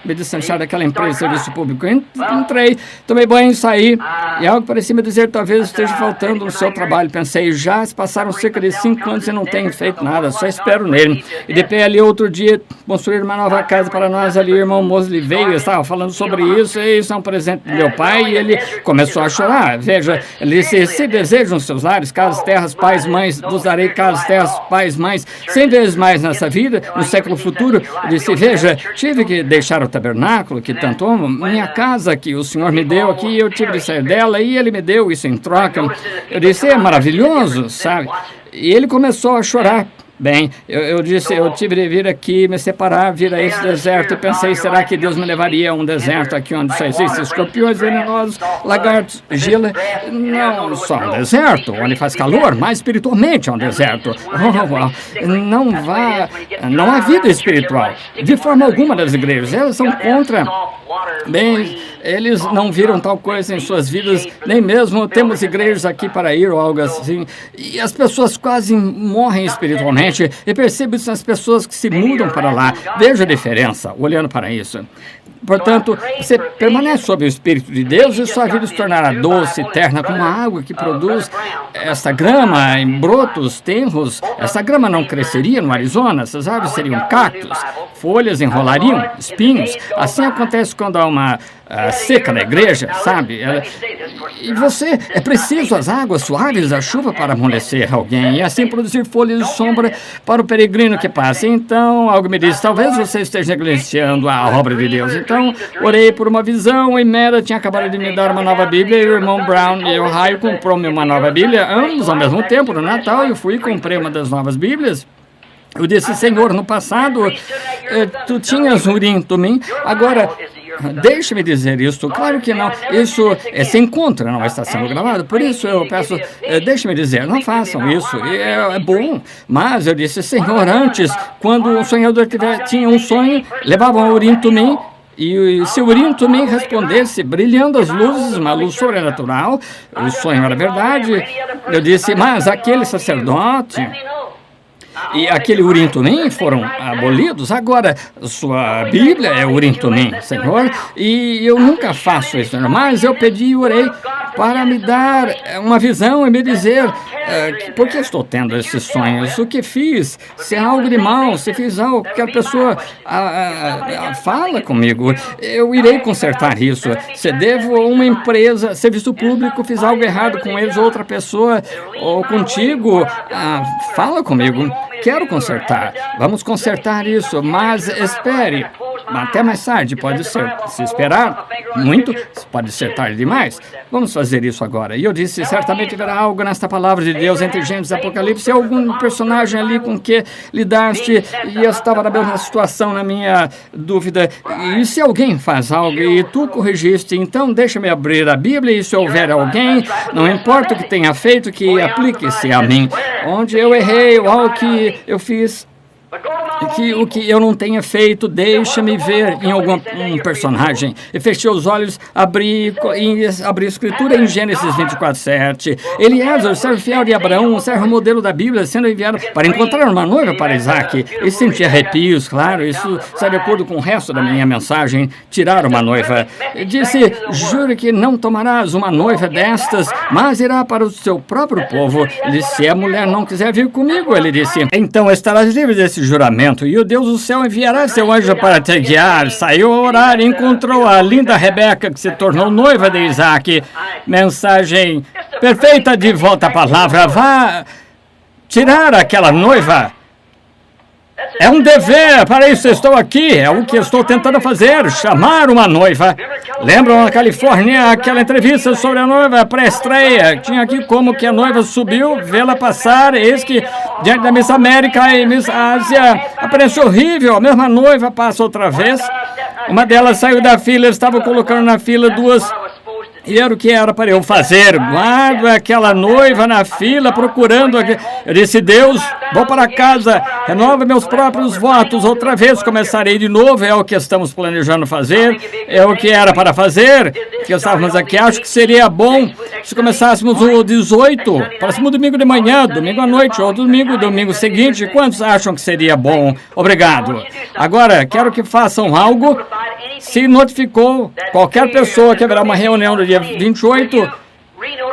Speaker 1: me distanciar daquela empresa de serviço público. Entrei, tomei banho, saí. E algo parecia me dizer, talvez esteja faltando no seu trabalho. Pensei, já se passaram cerca de 5 anos e não tenho feito nada, só espero nele. E de pé ali outro dia, construir uma nova casa para nós ali. O irmão Mosley veio, estava falando sobre isso. E isso é um presente do meu pai. E ele começou a chorar. Veja, ele disse, se desejam seus lares, casas, terras, pais, mães, vos darei casas, terras, pais, mães, 100 vezes mais nessa vida, no século futuro. Eu disse, veja, tive que deixar o tabernáculo, que tanto amo, minha casa que o Senhor me deu aqui, eu tive de sair dela e ele me deu isso em troca. Eu disse, é maravilhoso, sabe? E ele começou a chorar. Bem, eu disse, eu tive de vir aqui, me separar, vir a esse deserto, e pensei, será que Deus me levaria a um deserto aqui onde só existem escorpiões venenosos, lagartos, gila? Não só um deserto, onde faz calor, mas espiritualmente é um deserto. Não há vida espiritual, de forma alguma das igrejas, elas são contra. Bem, Eles não viram tal coisa em suas vidas, nem mesmo temos igrejas aqui para ir ou algo assim. E as pessoas quase morrem espiritualmente. E percebo isso nas pessoas que se mudam para lá. Veja a diferença, olhando para isso. Portanto, você permanece sob o Espírito de Deus e sua vida se tornará doce, terna, como a água que produz esta grama em brotos tenros. Essa grama não cresceria no Arizona, essas árvores seriam cactos, folhas enrolariam, espinhos. Assim acontece quando há uma seca na igreja, sabe? E você, é preciso as águas suaves da chuva para amolecer alguém e assim produzir folhas de sombra para o peregrino que passa. Então, algo me diz, talvez você esteja negligenciando a obra de Deus. Então, orei por uma visão e Mera tinha acabado de me dar uma nova Bíblia e o irmão Brown e o Raio comprou-me uma nova Bíblia, ambos ao mesmo tempo, no Natal. Eu fui e comprei uma das novas Bíblias. Eu disse, Senhor, no passado, tu tinhas Urim, Tumim, agora... Deixe-me dizer isso. Claro que não. Isso se encontra, não está sendo gravado. Por isso eu peço, deixe-me dizer, não façam isso. É bom. Mas eu disse, Senhor, antes, quando o sonhador tinha um sonho, levavam o Urim Tumim. E se o Urim Tumim respondesse, brilhando as luzes, uma luz sobrenatural, o sonho era verdade. Eu disse, mas aquele sacerdote... E aquele Urim Tumim foram abolidos. Agora, sua Bíblia é Urim Tumim, Senhor. E eu nunca faço isso, mas eu pedi e orei para me dar uma visão e me dizer por que estou tendo esses sonhos, o que fiz, se é algo de mal, se fiz algo que a pessoa fala comigo. Eu irei consertar isso. Se devo a uma empresa, serviço público, fiz algo errado com eles, outra pessoa ou contigo, fala comigo. Quero consertar. Vamos consertar isso, mas espere. Até mais tarde, pode ser. Se esperar muito, pode ser tarde demais. Vamos fazer isso agora. E eu disse, certamente haverá algo nesta palavra de Deus entre Gênesis e Apocalipse, algum personagem ali com que lidaste, e eu estava na mesma situação, na minha dúvida. E se alguém faz algo e tu corrigiste, então deixa-me abrir a Bíblia, e se houver alguém, não importa o que tenha feito, que aplique-se a mim. Onde eu errei, ou algo que eu fiz... o que eu não tenha feito, deixa-me ver em algum personagem. E fechei os olhos, abri a escritura em Gênesis 24:7. Eliezer, o servo fiel de Abraão, o servo modelo da Bíblia, sendo enviado para encontrar uma noiva para Isaac. E senti arrepios, claro, isso está de acordo com o resto da minha mensagem, tirar uma noiva. Disse, jure que não tomarás uma noiva destas, mas irá para o seu próprio povo. Ele disse, se a mulher não quiser vir comigo, ele disse, então estarás livre desse juramento. E o Deus do céu enviará seu anjo para te guiar. Saiu a orar e encontrou a linda Rebeca, que se tornou noiva de Isaac. Mensagem perfeita de volta à palavra. Vá tirar aquela noiva. É um dever, para isso estou aqui, é o que estou tentando fazer, chamar uma noiva. Lembram na Califórnia aquela entrevista sobre a noiva pré-estreia? Tinha aqui como que a noiva subiu, vê-la passar, eis que diante da Miss América e Miss Ásia, apareceu horrível, a mesma noiva passa outra vez. Uma delas saiu da fila, eles estavam colocando na fila duas... E era o que era para eu fazer. Guardo aquela noiva na fila procurando. Eu disse, Deus, vou para casa, renova meus próprios votos. Outra vez começarei de novo. É o que estamos planejando fazer. É o que era para fazer. Que estávamos aqui. Acho que seria bom se começássemos o 18, próximo domingo de manhã, domingo à noite, ou domingo seguinte. Quantos acham que seria bom? Obrigado. Agora, quero que façam algo. Se notificou qualquer pessoa que haverá uma reunião no dia 28,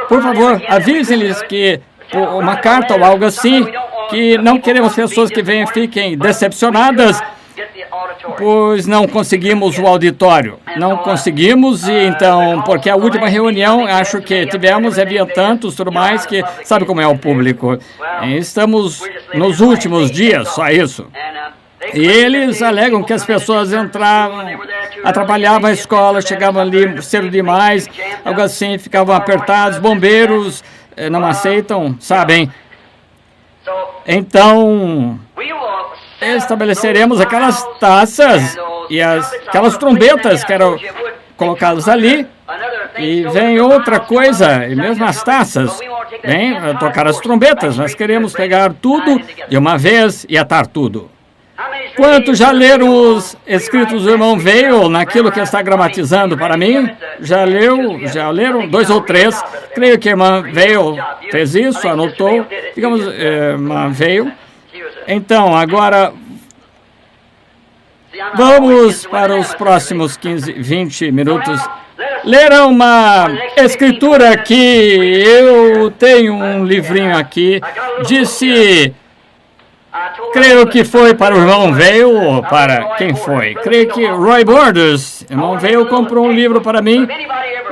Speaker 1: por favor, avisem-lhes que uma carta ou algo assim, que não queremos pessoas que venham e fiquem decepcionadas, pois não conseguimos o auditório. Não conseguimos, e então, porque a última reunião, acho que tivemos, havia tantos, tudo mais, que sabe como é o público. Estamos nos últimos dias, só isso. E eles alegam que as pessoas entravam, atrapalhavam a escola, chegavam ali cedo demais, algo assim, ficavam apertados, bombeiros não aceitam, sabem? Então, estabeleceremos aquelas taças e aquelas trombetas que eram colocadas ali, e vem outra coisa, e mesmo as taças, vem tocar as trombetas. Nós queremos pegar tudo de uma vez e atar tudo. Quantos já leram os escritos do irmão Veio naquilo que está gramatizando para mim? Já leram? 2 ou 3. Creio que a irmã Veio fez isso, anotou. Digamos, irmã Veio. Então, agora, vamos para os próximos 20 minutos. Ler uma escritura que eu tenho um livrinho aqui. Disse... Creio que foi para o irmão Veio, ou para quem foi? Creio que Roy Borders, irmão Veio, comprou um livro para mim.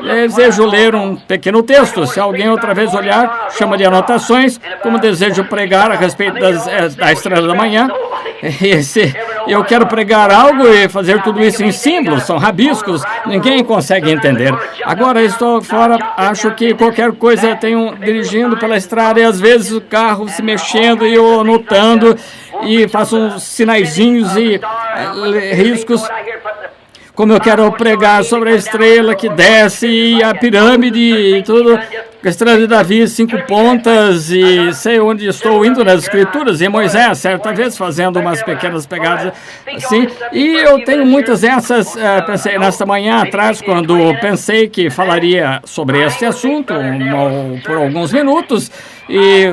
Speaker 1: Desejo ler um pequeno texto. Se alguém outra vez olhar, chama de anotações. Como desejo pregar a respeito da estrela da manhã. Eu quero pregar algo e fazer tudo isso em símbolos, são rabiscos, ninguém consegue entender. Agora estou fora, acho que qualquer coisa tenho dirigindo pela estrada e às vezes o carro se mexendo e eu anotando e faço uns sinaizinhos e riscos. Como eu quero pregar sobre a estrela que desce e a pirâmide e tudo. A estrela de Davi, 5 pontas, e sei onde estou indo nas escrituras, e Moisés, certa vez, fazendo umas pequenas pegadas assim, e eu tenho muitas dessas, pensei nesta manhã atrás, quando pensei que falaria sobre este assunto, por alguns minutos, e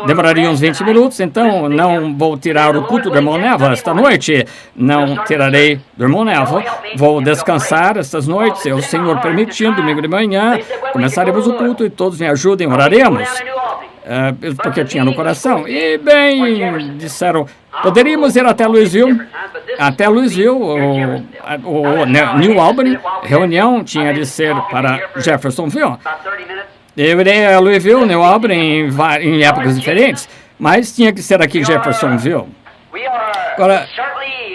Speaker 1: demoraria uns 20 minutos, então não vou tirar o culto do irmão Neva esta noite, não tirarei do irmão Neva, vou descansar estas noites, o Senhor permitindo, domingo de manhã, começaremos o culto e todos me ajudem, oraremos, porque eu tinha no coração. E bem, disseram, poderíamos ir até Louisville, o New Albany, reunião tinha de ser para Jeffersonville. Eu irei a Louisville, New Albany, em épocas diferentes, mas tinha que ser aqui em Jeffersonville. Agora,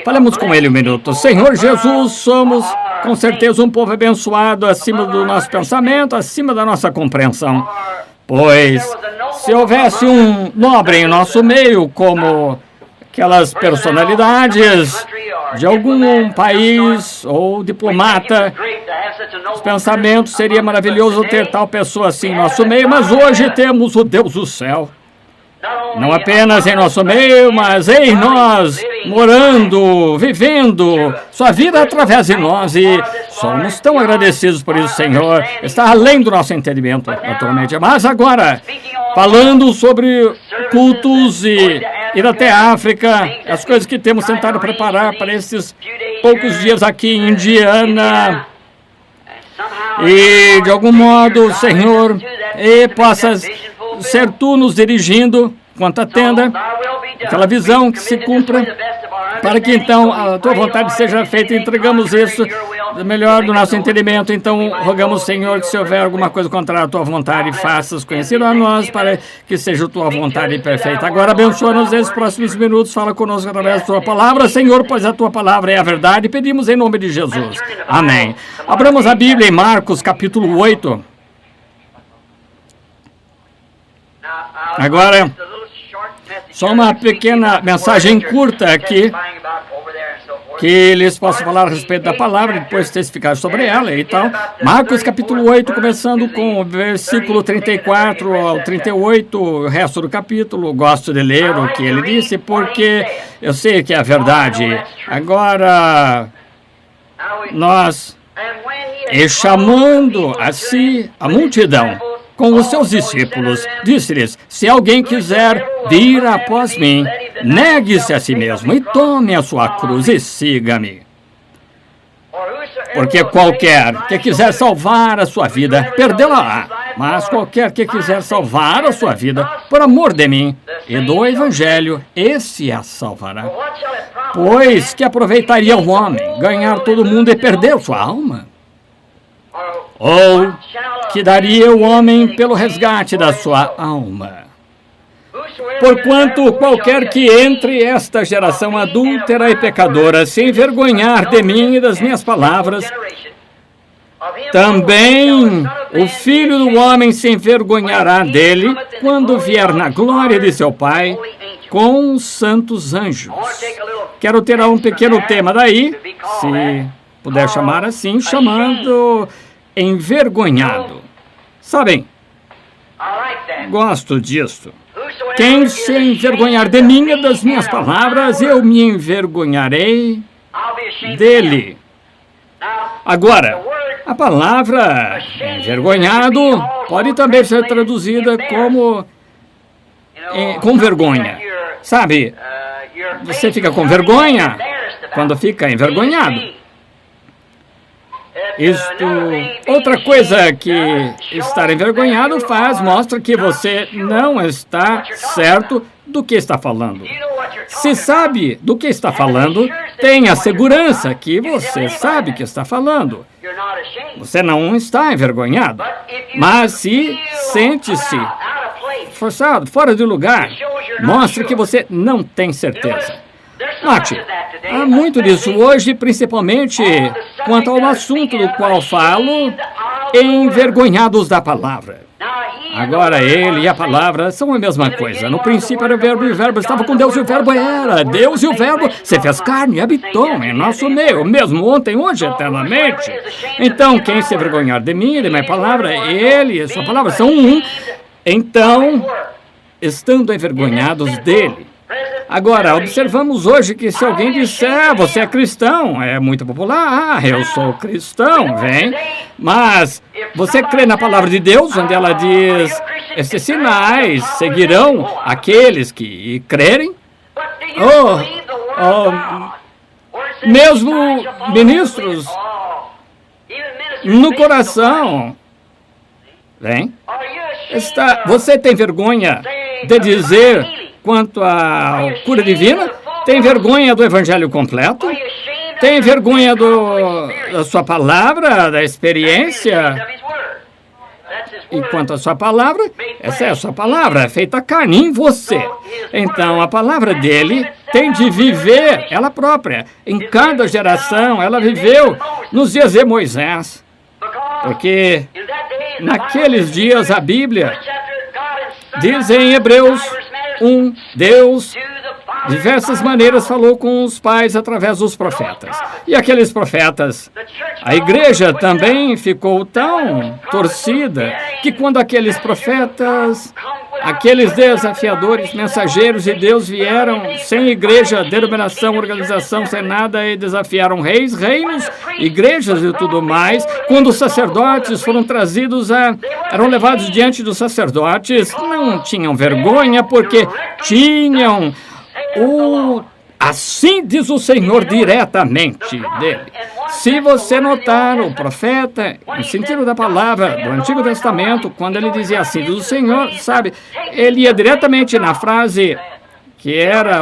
Speaker 1: falemos com ele um minuto. Senhor Jesus, somos com certeza um povo abençoado acima do nosso pensamento, acima da nossa compreensão. Pois, se houvesse um nobre em nosso meio, como aquelas personalidades de algum país ou diplomata, os pensamentos, seria maravilhoso ter tal pessoa assim em nosso meio, mas hoje temos o Deus do céu. Não apenas em nosso meio, mas em nós, morando, vivendo sua vida através de nós. E somos tão agradecidos por isso, Senhor. Está além do nosso entendimento, naturalmente. Mas agora, falando sobre cultos e ir até a África, as coisas que temos tentado preparar para esses poucos dias aqui em Indiana. E, de algum modo, Senhor, e possas ser tu nos dirigindo quanto à tenda, aquela visão que se cumpra, para que então a tua vontade seja feita. Entregamos isso melhor do nosso entendimento. Então rogamos, Senhor, que se houver alguma coisa contrária à tua vontade, faças conhecido a nós, para que seja a tua vontade perfeita. Agora abençoa-nos nesses próximos minutos, fala conosco através da tua palavra, Senhor, pois a tua palavra é a verdade. Pedimos em nome de Jesus. Amém. Abramos a Bíblia em Marcos, capítulo 8. Agora, só uma pequena mensagem curta aqui, que eles possam falar a respeito da palavra e depois testificar sobre ela e tal. Marcos capítulo 8, começando com o versículo 34 ao 38, o resto do capítulo. Gosto de ler o que ele disse, porque eu sei que é a verdade. Agora, nós, e chamando a si a multidão, com os seus discípulos, disse-lhes, se alguém quiser vir após mim, negue-se a si mesmo e tome a sua cruz e siga-me. Porque qualquer que quiser salvar a sua vida, perdê-la-á. Mas qualquer que quiser salvar a sua vida, por amor de mim e do Evangelho, esse a salvará. Pois que aproveitaria o homem ganhar todo mundo e perder sua alma? Ou que daria o homem pelo resgate da sua alma? Porquanto qualquer que entre esta geração adúltera e pecadora se envergonhar de mim e das minhas palavras, também o Filho do Homem se envergonhará dele quando vier na glória de seu Pai com os santos anjos. Quero ter um pequeno tema daí, se puder chamar assim, chamando envergonhado. Sabem, gosto disso. Quem se envergonhar de mim e das minhas palavras, eu me envergonharei dele. Agora, a palavra envergonhado pode também ser traduzida como com vergonha. Sabe, você fica com vergonha quando fica envergonhado. Outra coisa que estar envergonhado mostra que você não está certo do que está falando. Se sabe do que está falando, tenha segurança que você sabe que está falando. Você não está envergonhado, mas se sente-se forçado, fora de lugar, mostra que você não tem certeza. Note, há muito disso hoje, principalmente quanto ao assunto do qual falo, envergonhados da palavra. Agora, ele e a palavra são a mesma coisa. No princípio era o verbo e o verbo estava com Deus e o verbo era Deus e o verbo se fez carne e habitou em nosso meio, mesmo ontem, hoje, eternamente. Então, quem se envergonhar de mim e de minha palavra, ele e a sua palavra são um. Então, estando envergonhados dele. Agora, observamos hoje que se alguém disser, você é cristão, é muito popular, eu sou cristão, vem. Mas você crê na palavra de Deus, onde ela diz, esses sinais seguirão aqueles que crerem? Mesmo ministros no coração, vem. Você tem vergonha de dizer quanto à cura divina? Tem vergonha do evangelho completo? Tem vergonha da sua palavra, da experiência? E quanto à sua palavra, essa é a sua palavra, é feita carne em você. Então, a palavra dele tem de viver ela própria. Em cada geração, ela viveu nos dias de Moisés. Porque naqueles dias, a Bíblia diz em Hebreus 1, Deus, de diversas maneiras, falou com os pais através dos profetas. E aqueles profetas, a igreja também ficou tão torcida que quando aqueles profetas, aqueles desafiadores, mensageiros de Deus vieram sem igreja, denominação, organização, sem nada e desafiaram reis, reinos, igrejas e tudo mais, quando os sacerdotes foram trazidos eram levados diante dos sacerdotes, não tinham vergonha porque tinham assim diz o Senhor diretamente dele. Se você notar o profeta, no sentido da palavra do Antigo Testamento, quando ele dizia assim diz o Senhor, sabe, ele ia diretamente na frase que era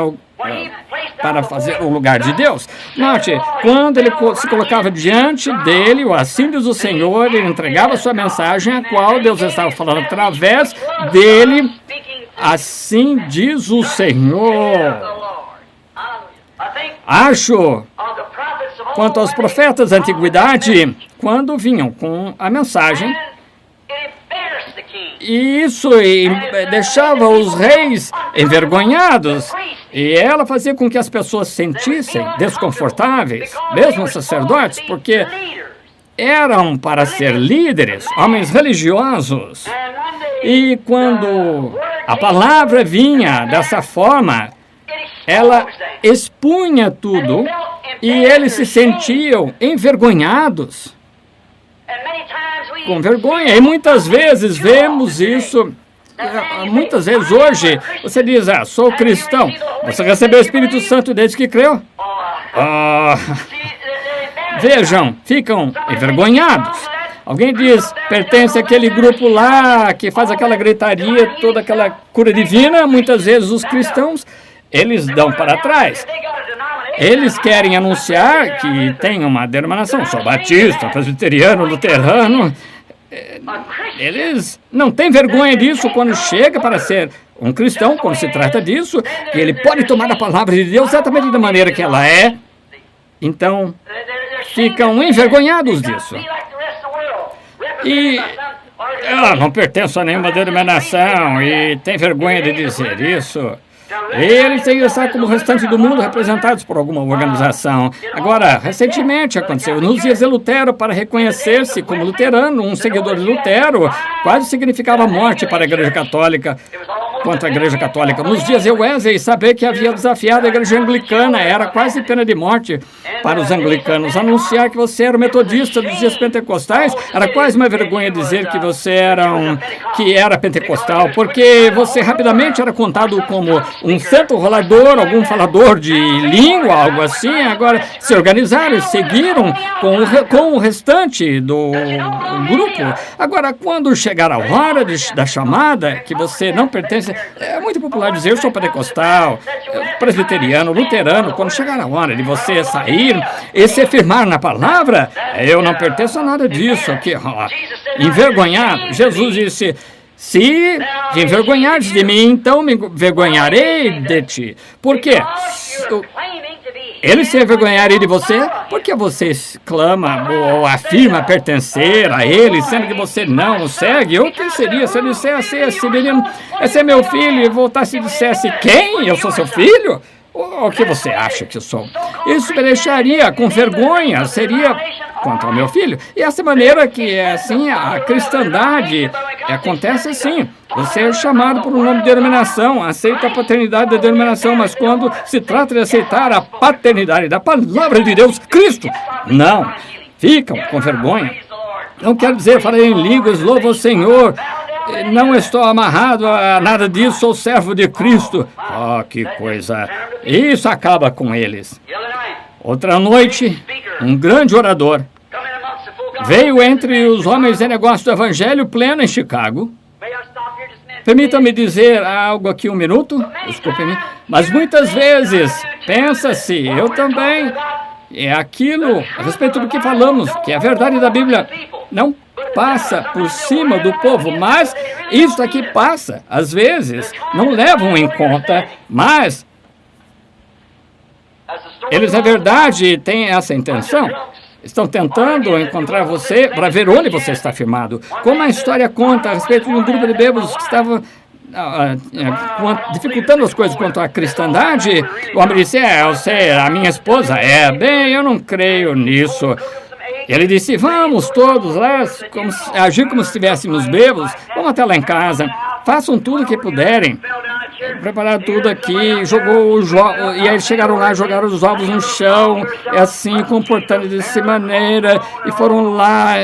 Speaker 1: para fazer o lugar de Deus. Note, quando ele se colocava diante dele, o assim diz o Senhor, ele entregava sua mensagem, a qual Deus estava falando através dele. Assim diz o Senhor. Acho, quanto aos profetas da antiguidade, quando vinham com a mensagem, e isso deixava os reis envergonhados, e ela fazia com que as pessoas se sentissem desconfortáveis, mesmo os sacerdotes, porque eram para ser líderes, homens religiosos. E quando a palavra vinha dessa forma, ela expunha tudo e eles se sentiam envergonhados, com vergonha. E muitas vezes vemos isso, muitas vezes hoje, você diz, sou cristão. Você recebeu o Espírito Santo desde que creu? Vejam, ficam envergonhados. Alguém diz, pertence àquele grupo lá, que faz aquela gritaria, toda aquela cura divina. Muitas vezes os cristãos, eles dão para trás. Eles querem anunciar que tem uma denominação, sou batista, presbiteriano, luterano. Eles não têm vergonha disso quando chega para ser um cristão, quando se trata disso, que ele pode tomar a palavra de Deus exatamente da maneira que ela é. Então, ficam envergonhados disso. E ela não pertence a nenhuma denominação e tem vergonha de dizer isso. Eles têm que estar como o restante do mundo representados por alguma organização. Agora, recentemente aconteceu nos dias de Lutero, para reconhecer-se como luterano, um seguidor de Lutero, quase significava morte para a Igreja Católica. contra a Igreja Católica. Nos dias de Wesley, saber que havia desafiado a Igreja Anglicana era quase pena de morte para os anglicanos. Anunciar que você era metodista dos dias pentecostais era quase uma vergonha dizer que você era pentecostal, porque você rapidamente era contado como um santo rolador, algum falador de língua, algo assim. Agora se organizaram e seguiram com o restante do grupo. Agora, quando chegar a hora da chamada, que você não pertence, é muito popular dizer, eu sou pentecostal, presbiteriano, luterano. Quando chegar a hora de você sair e se firmar na palavra, eu não pertenço a nada disso. Envergonhado, Jesus disse: se te envergonhares de mim, então me envergonharei de ti. Por quê? Ele se envergonharia de você porque você clama ou afirma pertencer a ele, sendo que você não o segue. O que seria se ele dissesse: esse menino, esse é meu filho, e voltasse e dissesse: quem? Eu sou seu filho? O que você acha que eu sou? Isso me deixaria com vergonha, seria quanto ao meu filho. E essa maneira que, assim, a cristandade acontece assim. Você é chamado por um nome de denominação, aceita a paternidade da denominação, mas quando se trata de aceitar a paternidade da palavra de Deus, Cristo, não, ficam com vergonha. Não quero dizer, falei em línguas, louvo o Senhor, não estou amarrado a nada disso, sou servo de Cristo. Oh, que coisa! Isso acaba com eles. Outra noite, um grande orador veio entre os homens de negócio do Evangelho pleno em Chicago. Permita-me dizer algo aqui um minuto, desculpe-me, mas muitas vezes pensa-se, eu também, é aquilo a respeito do que falamos, que a verdade da Bíblia não passa por cima do povo, mas isso aqui passa, às vezes, não levam em conta, mas eles, na verdade, têm essa intenção. Estão tentando encontrar você para ver onde você está firmado. Como a história conta a respeito de um grupo de bêbados que estava dificultando as coisas quanto à cristandade, o homem disse: eu sei, a minha esposa bem, eu não creio nisso. Ele disse: vamos todos lá, agir como se estivéssemos bêbados, vamos até lá em casa, façam tudo o que puderem. Prepararam tudo aqui, e aí eles chegaram lá, jogaram os ovos no chão, assim, comportando dessa maneira, e foram lá,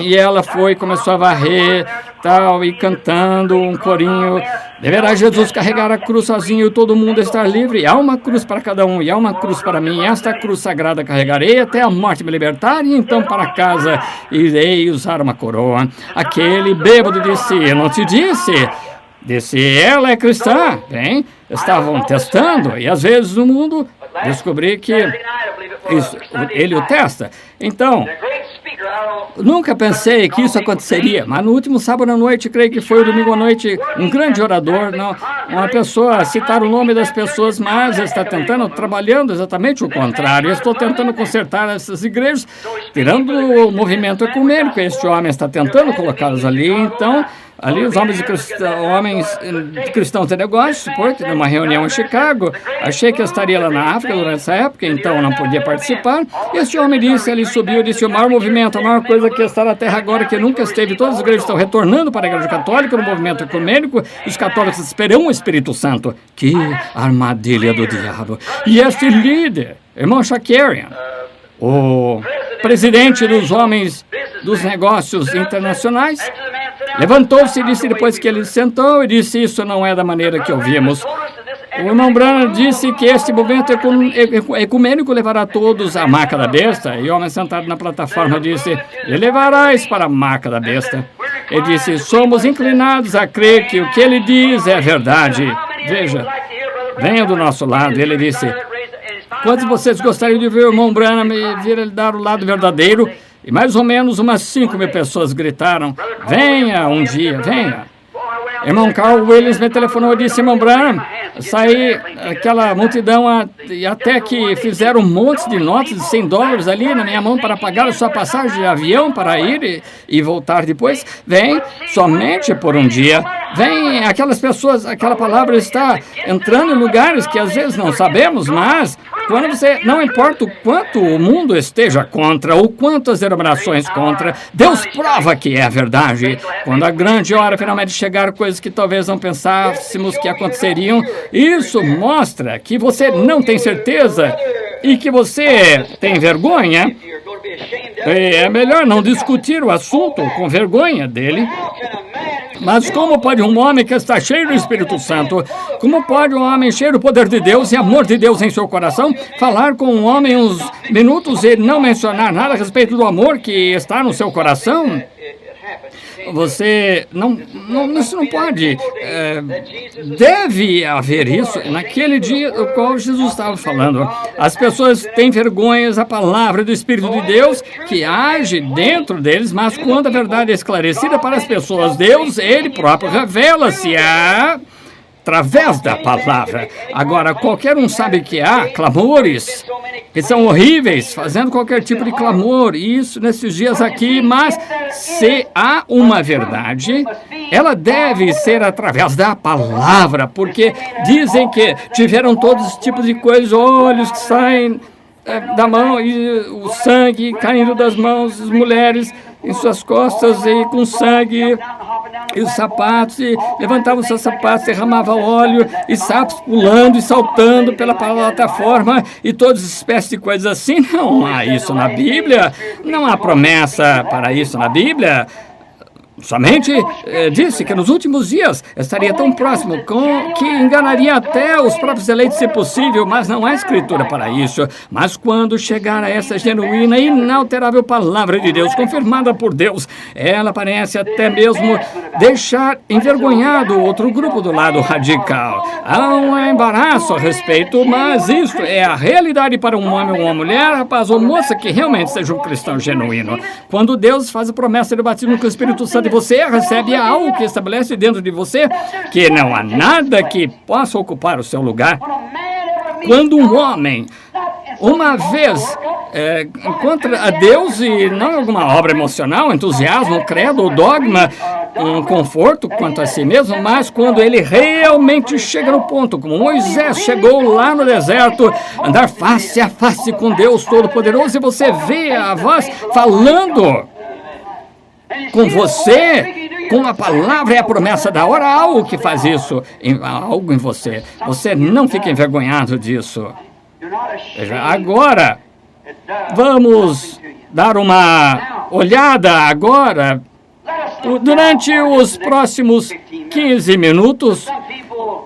Speaker 1: e ela começou a varrer, tal, e cantando um corinho: deverá Jesus carregar a cruz sozinho e todo mundo estar livre? Há uma cruz para cada um, e há uma cruz para mim, esta cruz sagrada carregarei até a morte me libertar, e então para casa irei usar uma coroa. Aquele bêbado disse: eu não te disse? Disse: ela é cristã. Bem, estavam testando, e às vezes no mundo descobri que ele o testa. Então, nunca pensei que isso aconteceria, mas no último sábado à noite, creio que foi o domingo à noite, um grande orador, uma pessoa, citar o nome das pessoas, mas está trabalhando exatamente o contrário. Eu estou tentando consertar essas igrejas, tirando o movimento ecumênico. Este homem está tentando colocá-los ali, então... Ali os homens cristãos de negócio, porque numa reunião em Chicago, achei que eu estaria lá na África durante essa época, então não podia participar. Este homem disse, ele subiu, disse: o maior movimento, a maior coisa que está na Terra agora, que nunca esteve, todas as igrejas estão retornando para a Igreja Católica, no movimento ecumênico, os católicos esperam o Espírito Santo. Que armadilha do diabo! E este líder, irmão Shakarian, o presidente dos homens dos negócios internacionais, levantou-se e disse, depois que ele sentou, e disse: isso não é da maneira que ouvimos. O irmão Branham disse que este movimento ecumênico levará todos à marca da besta. E o homem sentado na plataforma disse: e levarás para a marca da besta. Ele disse: somos inclinados a crer que o que ele diz é verdade. Veja, venha do nosso lado. Ele disse: quantos de vocês gostariam de ver o irmão Branham e ver ele dar o lado verdadeiro? E mais ou menos umas 5.000 pessoas gritaram: venha um dia, venha. Irmão Carl Williams me telefonou e disse: irmão Branham, saí aquela multidão e até que fizeram um monte de notas de $100 ali na minha mão para pagar a sua passagem de avião para ir e voltar depois. Vem somente por um dia. vem aquelas pessoas, aquela palavra está entrando em lugares que às vezes não sabemos, mas quando você, não importa o quanto o mundo esteja contra, ou quantas denominações contra, Deus prova que é verdade. Quando a grande hora finalmente chegar, coisas que talvez não pensássemos que aconteceriam, isso mostra que você não tem certeza e que você tem vergonha. É melhor não discutir o assunto com vergonha dele. Mas como pode um homem que está cheio do Espírito Santo, como pode um homem cheio do poder de Deus e amor de Deus em seu coração, falar com um homem uns minutos e não mencionar nada a respeito do amor que está no seu coração? Você isso não pode. Deve haver isso. Naquele dia do qual Jesus estava falando, as pessoas têm vergonhas da palavra do Espírito de Deus que age dentro deles, mas quando a verdade é esclarecida para as pessoas, Deus, Ele próprio, revela-se através da palavra. Agora, qualquer um sabe que há clamores que são horríveis, fazendo qualquer tipo de clamor, isso nesses dias aqui, mas se há uma verdade, ela deve ser através da palavra, porque dizem que tiveram todos os tipos de coisas, olhos que saem da mão e o sangue caindo das mãos, as mulheres em suas costas e com sangue, e os sapatos, e levantavam os seus sapatos, derramava óleo, e sapos pulando e saltando pela plataforma, e todas as espécies de coisas assim. Não há isso na Bíblia, não há promessa para isso na Bíblia. Somente disse que nos últimos dias estaria tão próximo que enganaria até os próprios eleitos, se possível, mas não há escritura para isso. Mas quando chegar a essa genuína e inalterável palavra de Deus, confirmada por Deus, ela parece até mesmo deixar envergonhado outro grupo do lado radical. Há um embaraço a respeito, mas isso é a realidade para um homem ou uma mulher, rapaz ou moça, que realmente seja um cristão genuíno. Quando Deus faz a promessa do batismo com o Espírito Santo, você recebe algo que estabelece dentro de você que não há nada que possa ocupar o seu lugar. Quando um homem, uma vez, encontra a Deus e não alguma obra emocional, entusiasmo, credo ou dogma, um conforto quanto a si mesmo, mas quando ele realmente chega no ponto, como Moisés chegou lá no deserto, andar face a face com Deus Todo-Poderoso, e você vê a voz falando com você, com a palavra e a promessa da hora, algo que faz isso, algo em você. Você não fica envergonhado disso. Veja, agora, vamos dar uma olhada agora, durante os próximos 15 minutos,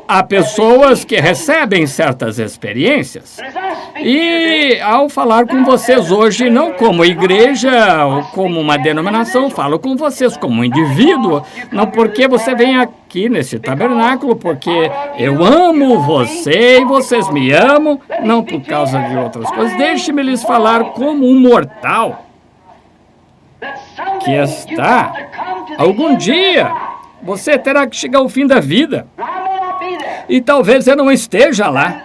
Speaker 1: há pessoas que recebem certas experiências. E ao falar com vocês hoje, não como igreja ou como uma denominação, falo com vocês como um indivíduo, não porque você vem aqui nesse tabernáculo, porque eu amo você e vocês me amam, não por causa de outras coisas. Deixe-me lhes falar como um mortal que está, algum dia, você terá que chegar ao fim da vida. E talvez eu não esteja lá.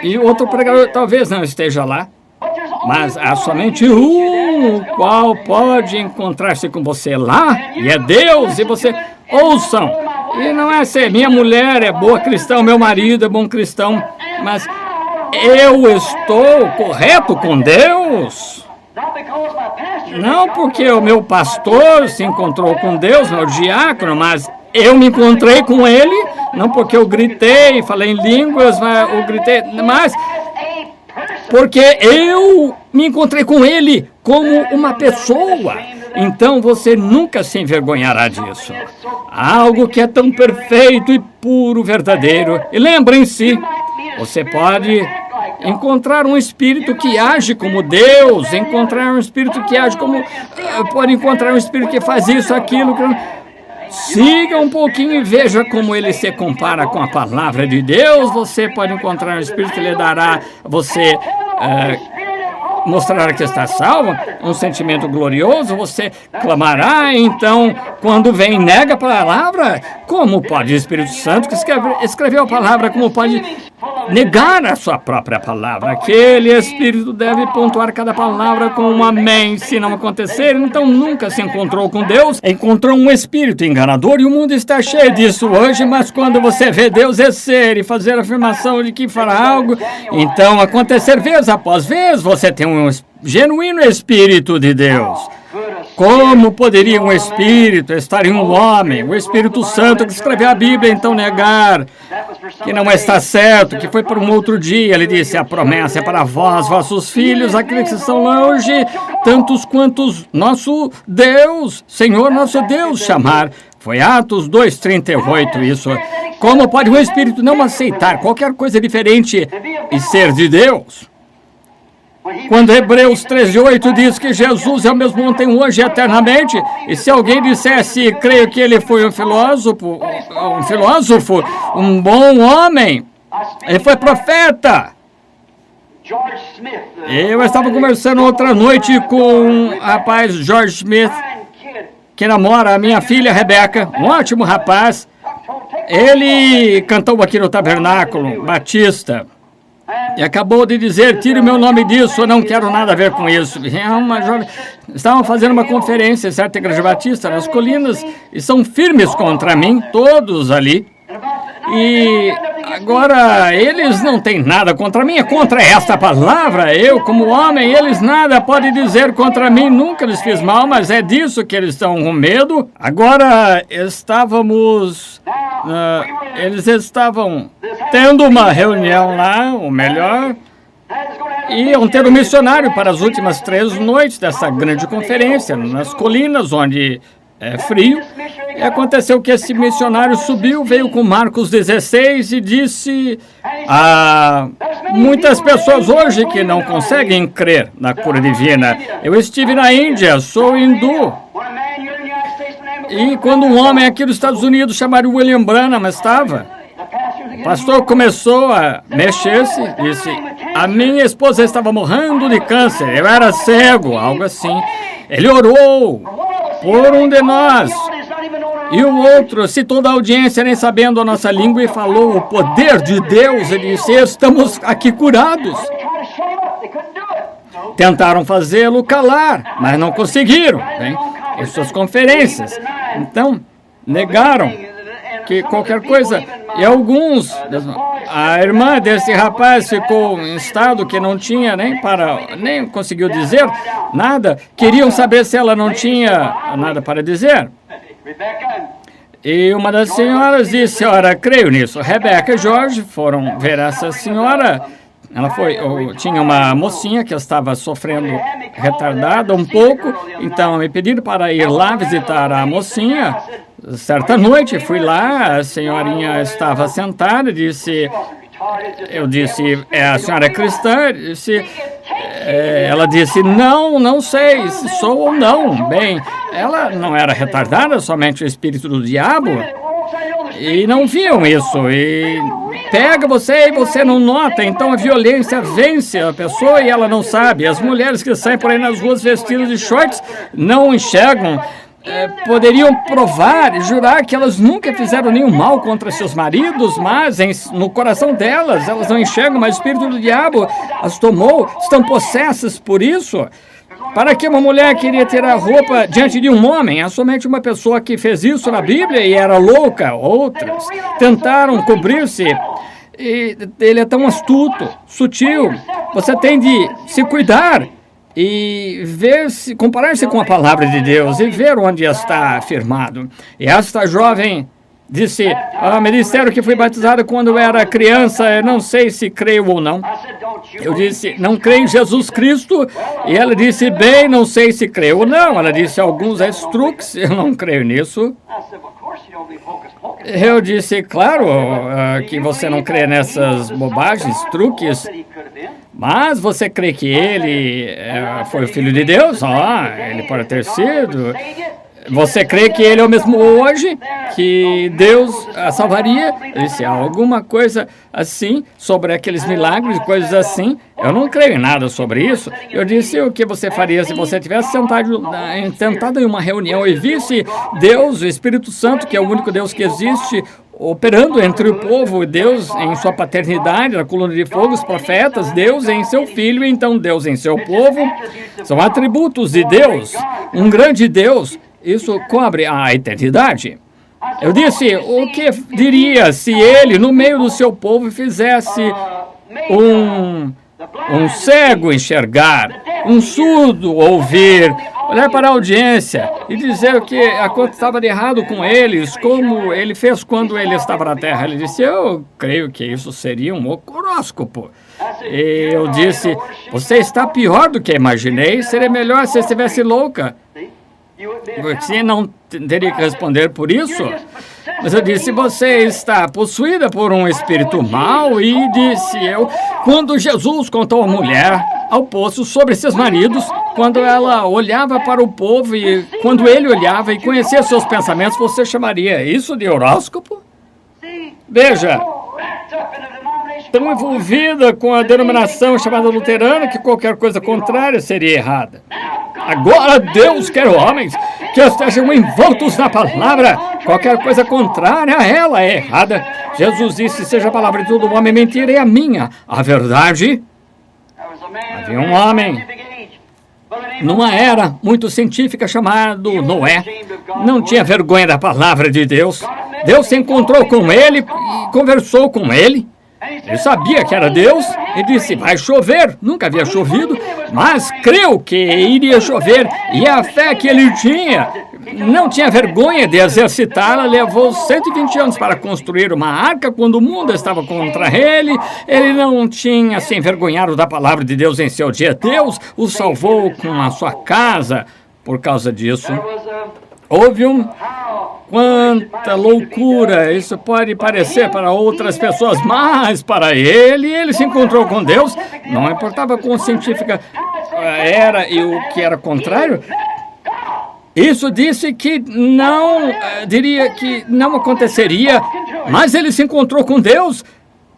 Speaker 1: E outro pregador talvez não esteja lá. Mas há somente um qual pode encontrar-se com você lá. E é Deus. E você, ouçam. E não é ser minha mulher é boa cristã, meu marido é bom cristão. Mas eu estou correto com Deus. Não porque o meu pastor se encontrou com Deus, meu diácono, mas eu me encontrei com ele, não porque eu gritei, falei em línguas, mas porque eu me encontrei com ele como uma pessoa. Então você nunca se envergonhará disso. Algo que é tão perfeito e puro, verdadeiro. E lembrem-se, você pode encontrar um espírito que age como Deus, encontrar um espírito que age como... pode encontrar um espírito que faz isso, aquilo... Siga um pouquinho e veja como ele se compara com a palavra de Deus. Você pode encontrar um espírito que lhe dará, você mostrará que está salvo, um sentimento glorioso, você clamará. Então, quando vem e nega a palavra, como pode o Espírito Santo que escreveu a palavra, como pode negar a sua própria palavra. Aquele espírito deve pontuar cada palavra com um amém. Se não acontecer, então nunca se encontrou com Deus. Encontrou um espírito enganador e o mundo está cheio disso hoje, mas quando você vê Deus ser e fazer a afirmação de que fará algo, então acontecer vez após vez, você tem um genuíno Espírito de Deus. Como poderia um Espírito estar em um homem, o Espírito Santo que escreveu a Bíblia, então negar que não está certo, que foi por um outro dia? Ele disse, a promessa é para vós, vossos filhos, aqueles que estão longe, tantos quantos nosso Deus, Senhor nosso Deus, chamar. Foi Atos 2:38 isso. Como pode um Espírito não aceitar qualquer coisa diferente e ser de Deus? Quando Hebreus 13:8 diz que Jesus é o mesmo ontem, hoje e eternamente, e se alguém dissesse, creio que ele foi um filósofo, um bom homem, ele foi profeta. Eu estava conversando outra noite com um rapaz, George Smith, que namora a minha filha, Rebeca, um ótimo rapaz. Ele cantou aqui no Tabernáculo Batista. E acabou de dizer, tire o meu nome disso, eu não quero nada a ver com isso. É uma jovem. Estavam fazendo uma conferência em certa igreja batista nas colinas e são firmes contra mim, todos ali. E agora eles não têm nada contra mim, é contra esta palavra. Eu, como homem, eles nada podem dizer contra mim, nunca lhes fiz mal, mas é disso que eles estão com medo. Agora eles estavam tendo uma reunião lá, ou melhor, iam ter um missionário para as últimas 3 noites dessa grande conferência, nas colinas, onde é frio. E aconteceu que esse missionário subiu, veio com Marcos 16 e disse a muitas pessoas hoje que não conseguem crer na cura divina. Eu estive na Índia, sou hindu. E quando um homem aqui dos Estados Unidos, chamado William Branham, estava, o pastor começou a mexer-se, disse, a minha esposa estava morrendo de câncer, eu era cego, algo assim. Ele orou por um de nós. E o outro citou da audiência, nem sabendo a nossa língua, e falou o poder de Deus. Ele disse, estamos aqui curados. Tentaram fazê-lo calar, mas não conseguiram, hein? Em suas conferências. Então, negaram que qualquer coisa. E alguns, a irmã desse rapaz ficou em estado que não tinha nem conseguiu dizer nada. Queriam saber se ela não tinha nada para dizer. E uma das senhoras disse, ora, creio nisso. Rebeca e Jorge foram ver essa senhora. Tinha uma mocinha que estava sofrendo retardada um pouco, então me pediram para ir lá visitar a mocinha. Certa noite fui lá, a senhorinha estava sentada, eu disse, a senhora é cristã? Ela disse, não sei se sou ou não. Bem, ela não era retardada, somente o espírito do diabo. E não viam isso, e pega você e você não nota, então a violência vence a pessoa e ela não sabe. As mulheres que saem por aí nas ruas vestidas de shorts não enxergam, poderiam provar e jurar que elas nunca fizeram nenhum mal contra seus maridos, mas no coração delas, elas não enxergam, mas o espírito do diabo as tomou, estão possessas por isso. Para que uma mulher queria tirar a roupa diante de um homem? Há somente uma pessoa que fez isso na Bíblia e era louca. Outras tentaram cobrir-se. E ele é tão astuto, sutil. Você tem de se cuidar e comparar-se com a palavra de Deus e ver onde está afirmado. E esta jovem disse, me disseram que fui batizada quando eu era criança, eu não sei se creio ou não. Eu disse, não creio em Jesus Cristo. E ela disse, bem, não sei se creio ou não. Ela disse, alguns truques, eu não creio nisso. Eu disse, claro, que você não crê nessas bobagens, truques, mas você crê que ele foi o Filho de Deus? Ele pode ter sido. Você crê que ele é o mesmo hoje? Que Deus a salvaria? Eu disse, alguma coisa assim, sobre aqueles milagres, coisas assim. Eu não creio em nada sobre isso. Eu disse, o que você faria se você tivesse sentado em uma reunião e visse Deus, o Espírito Santo, que é o único Deus que existe, operando entre o povo, Deus em sua paternidade, na coluna de fogo, os profetas, Deus em seu Filho, então Deus em seu povo, são atributos de Deus, um grande Deus, isso cobre a eternidade. Eu disse, o que diria se ele, no meio do seu povo, fizesse um cego enxergar, um surdo ouvir, olhar para a audiência e dizer o que estava de errado com eles, como ele fez quando ele estava na Terra. Ele disse, eu creio que isso seria um horóscopo. E eu disse, você está pior do que imaginei, seria melhor se estivesse louca. Você não teria que responder por isso. Mas eu disse, você está possuída por um espírito mau. E disse eu, quando Jesus contou à mulher ao poço sobre seus maridos, quando ela olhava para o povo e quando ele olhava e conhecia seus pensamentos, você chamaria isso de horóscopo? Veja, tão envolvida com a denominação chamada luterana que qualquer coisa contrária seria errada. Agora Deus quer homens que estejam envoltos na palavra. Qualquer coisa contrária a ela é errada. Jesus disse, seja a palavra de todo homem mentira e a minha, a verdade. Havia um homem numa era muito científica chamado Noé. Não tinha vergonha da palavra de Deus. Deus se encontrou com ele e conversou com ele. Ele sabia que era Deus e disse, vai chover. Nunca havia chovido, mas creu que iria chover. E a fé que ele tinha, não tinha vergonha de exercitá-la. Levou 120 anos para construir uma arca quando o mundo estava contra ele. Ele não tinha se envergonhado da palavra de Deus em seu dia. Deus o salvou com a sua casa por causa disso. Houve quanta loucura, isso pode parecer para outras pessoas, mas para ele se encontrou com Deus, não importava quão científica era e o que era contrário. Isso disse que não, diria que não aconteceria, mas ele se encontrou com Deus.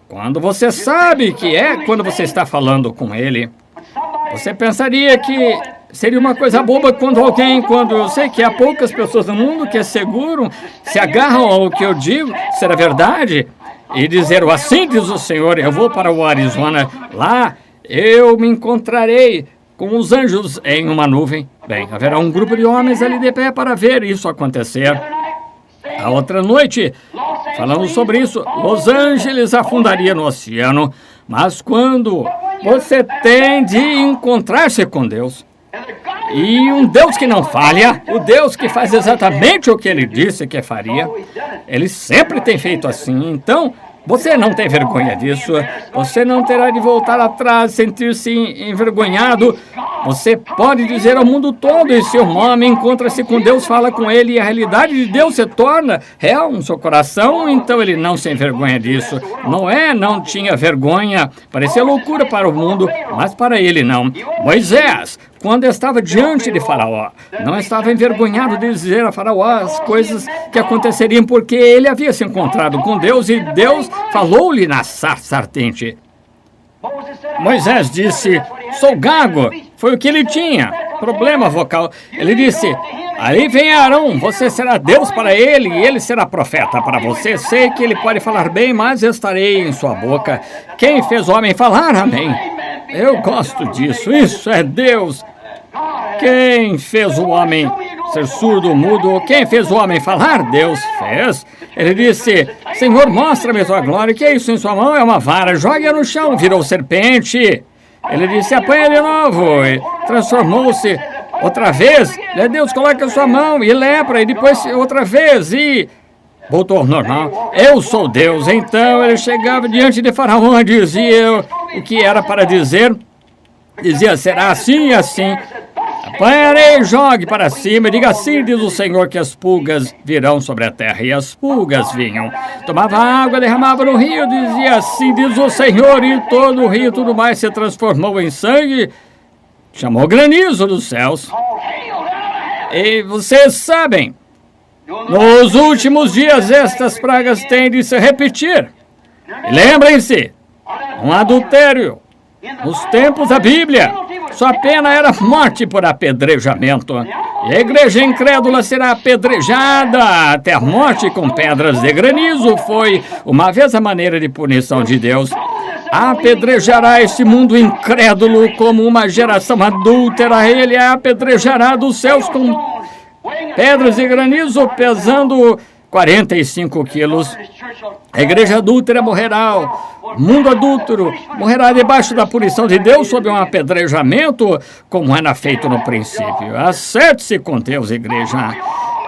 Speaker 1: Quando você sabe que é quando você está falando com ele, você pensaria que seria uma coisa boba quando eu sei que há poucas pessoas no mundo que asseguram, se agarram ao que eu digo, será verdade, e dizer, assim diz o Senhor, eu vou para o Arizona, lá eu me encontrarei com os anjos em uma nuvem. Bem, haverá um grupo de homens ali de pé para ver isso acontecer. A outra noite, falando sobre isso, Los Angeles afundaria no oceano, mas quando você tem de encontrar-se com Deus, e um Deus que não falha, o Deus que faz exatamente o que ele disse que faria, ele sempre tem feito assim. Então, você não tem vergonha disso, você não terá de voltar atrás, sentir-se envergonhado. Você pode dizer ao mundo todo, e se um homem encontra-se com Deus, fala com ele, e a realidade de Deus se torna real no seu coração, então ele não se envergonha disso. Noé não tinha vergonha, parecia loucura para o mundo, mas para ele não. Moisés, quando estava diante de Faraó, não estava envergonhado de dizer a Faraó as coisas que aconteceriam, porque ele havia se encontrado com Deus e Deus falou-lhe na sarça ardente. Moisés disse, sou gago, foi o que ele tinha, problema vocal. Ele disse, aí vem Arão, você será Deus para ele e ele será profeta para você. Sei que ele pode falar bem, mas estarei em sua boca. Quem fez o homem falar? Amém. Eu gosto disso, isso é Deus. Quem fez o homem ser surdo, mudo? Quem fez o homem falar? Deus fez. Ele disse, Senhor, mostra-me tua glória. Que é isso em sua mão? É uma vara. Jogue-a no chão. Virou serpente. Ele disse, apanha de novo. E transformou-se outra vez. Deus coloca a sua mão e lepra. E depois outra vez. E voltou ao normal. Eu sou Deus. Então ele chegava diante de Faraó e dizia o que era para dizer. Dizia, será assim e assim. Apanharei, jogue para cima e diga, assim diz o Senhor, que as pulgas virão sobre a terra. E as pulgas vinham. Tomava água, derramava no rio, dizia, assim diz o Senhor, e todo o rio e tudo mais se transformou em sangue. Chamou granizo dos céus. E vocês sabem, nos últimos dias estas pragas têm de se repetir. E lembrem-se, um adultério. Nos tempos da Bíblia, sua pena era morte por apedrejamento. E a igreja incrédula será apedrejada até a morte com pedras de granizo. Foi uma vez a maneira de punição de Deus. Apedrejará este mundo incrédulo como uma geração adúltera. Ele apedrejará dos céus com pedras de granizo pesando 45 quilos. A igreja adúltera morrerá. O mundo adúltero morrerá debaixo da punição de Deus sob um apedrejamento, como era feito no princípio. Acerte-se com Deus, igreja.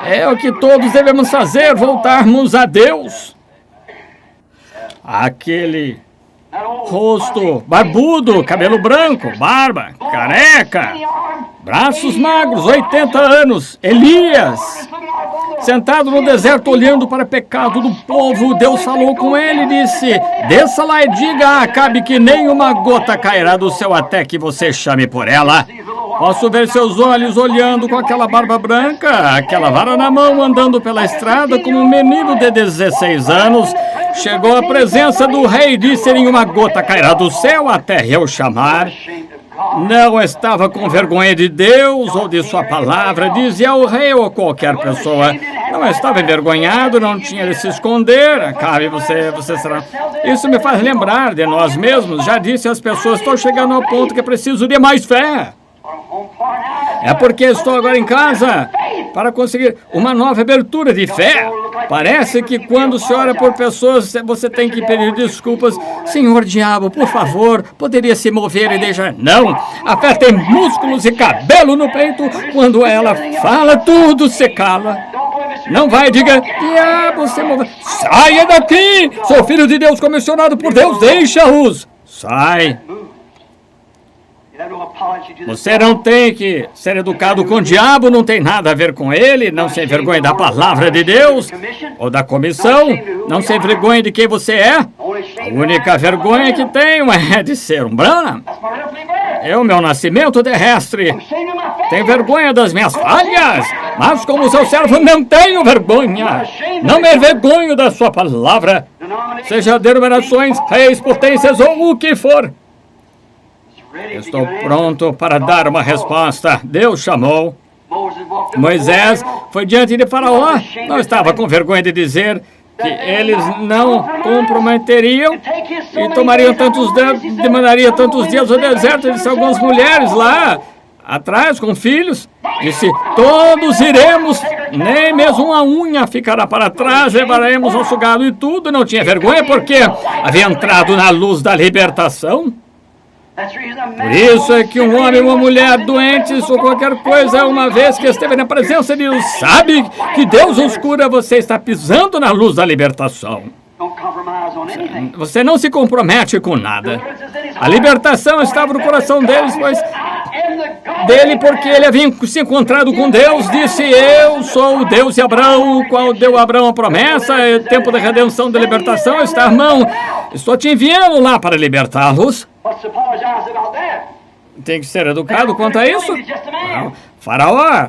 Speaker 1: É o que todos devemos fazer, voltarmos a Deus. Aquele rosto barbudo, cabelo branco, barba, careca, braços magros, 80 anos, Elias, sentado no deserto olhando para o pecado do povo. Deus falou com ele e disse: desça lá e diga a Acabe que nenhuma gota cairá do céu até que você chame por ela. Posso ver seus olhos olhando com aquela barba branca, aquela vara na mão, andando pela estrada como um menino de 16 anos. Chegou à presença do rei e disse: nenhuma gota cairá do céu até eu chamar. Não estava com vergonha de Deus ou de sua palavra, dizia o rei ou qualquer pessoa. Não estava envergonhado, não tinha de se esconder. Acabe, você será. Isso me faz lembrar de nós mesmos. Já disse às pessoas: estou chegando ao ponto que preciso de mais fé. É porque estou agora em casa para conseguir uma nova abertura de fé. Parece que quando se ora por pessoas, você tem que pedir desculpas. Senhor diabo, por favor, poderia se mover e deixar... Não, a fé tem músculos e cabelo no peito. Quando ela fala, tudo se cala. Não vai, diga: diabo, se move. Saia daqui! Sou filho de Deus, comissionado por Deus, deixa-os. Sai. Você não tem que ser educado com o diabo, não tem nada a ver com ele, não se envergonhe da palavra de Deus ou da comissão, não se envergonhe de quem você é. A única vergonha que tenho é de ser um Branham. É o meu nascimento terrestre. Tenho vergonha das minhas falhas, mas como seu servo não tenho vergonha. Não me envergonho da sua palavra, seja denominações, reis, potências ou o que for. Estou pronto para dar uma resposta. Deus chamou. Moisés foi diante de Faraó. Não estava com vergonha de dizer que eles não comprometeriam e demandaria tantos dias ao deserto. Disse algumas mulheres lá atrás com filhos. Disse: todos iremos, nem mesmo uma unha ficará para trás, levaremos nosso gado e tudo. Não tinha vergonha porque havia entrado na luz da libertação. Por isso é que um homem ou uma mulher doentes ou qualquer coisa, uma vez que esteve na presença de Deus, sabe que Deus os cura. Você está pisando na luz da libertação. Você não se compromete com nada. A libertação estava no coração deles, dele, porque ele havia se encontrado com Deus. Disse: eu sou o Deus de Abraão, o qual deu a Abraão a promessa. É o tempo da redenção, da libertação está, irmão. Estou te enviando lá para libertá-los. Tem que ser educado quanto a isso. Não. Faraó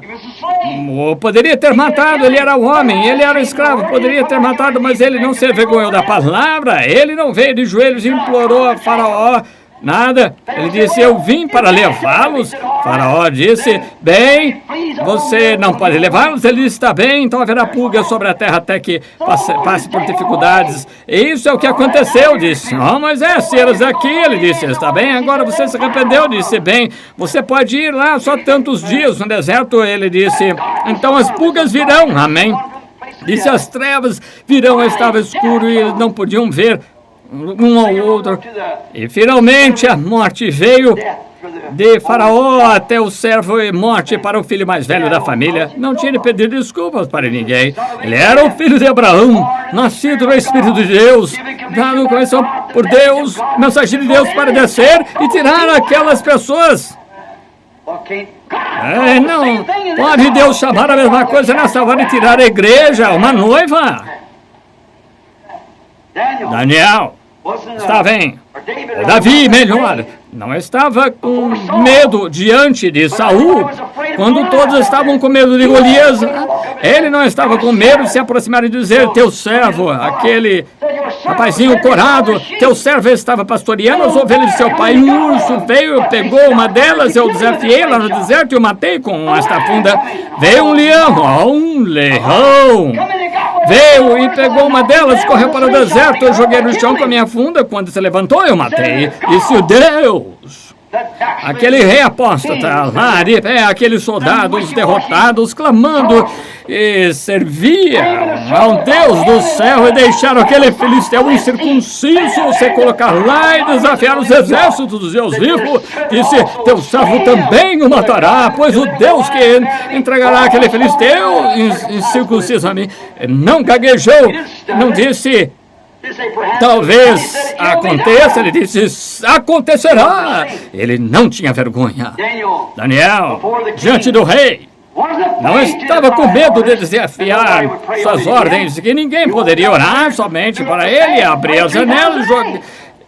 Speaker 1: poderia ter matado, ele era homem, ele era escravo, poderia ter matado, mas ele não se envergonhou da palavra. Ele não veio de joelhos e implorou a Faraó nada. Ele disse: eu vim para levá-los. Faraó disse: bem, você não pode levá-los. Ele disse: está bem, então haverá pulga sobre a terra até que passe por dificuldades. E isso é o que aconteceu. Disse: não, mas se eras aqui. Ele disse: está bem, agora você se arrependeu. Disse: bem, você pode ir lá só tantos dias no deserto. Ele disse: então as pulgas virão. Amém. Disse: as trevas virão. Estava escuro e eles não podiam ver um ao outro. E finalmente a morte veio de Faraó até o servo e morte para o filho mais velho da família. Não tinha de pedir desculpas para ninguém. Ele era o filho de Abraão, nascido no Espírito de Deus, dado no coração por Deus, mensagem de Deus para descer e tirar aquelas pessoas. Não pode Deus chamar a mesma coisa nessa hora e tirar a igreja, uma noiva. Daniel estava Davi, melhor, não estava com medo diante de Saul, quando todos estavam com medo de Golias. Ele não estava com medo de se aproximar e dizer: teu servo, aquele Rapazinho corado, teu servo estava pastoreando as ovelhas de seu pai. Um urso veio, pegou uma delas, eu desafiei lá no deserto e o matei com esta funda. Veio um leão. Veio e pegou uma delas, correu para o deserto, eu joguei no chão com a minha funda. Quando se levantou, eu matei. Disse o Deus. Aquele rei apóstata lá de pé, aqueles soldados derrotados clamando e serviam ao Deus do céu e deixaram aquele filisteu incircunciso se colocar lá e desafiar os exércitos dos Deus vivos. Disse, teu servo também o matará, pois o Deus que entregará aquele filisteu incircunciso a mim não gaguejou, não disse... Talvez aconteça, ele disse, acontecerá. Ele não tinha vergonha. Daniel, diante do rei, não estava com medo de desafiar suas ordens, que ninguém poderia orar somente para ele, abrir as janelas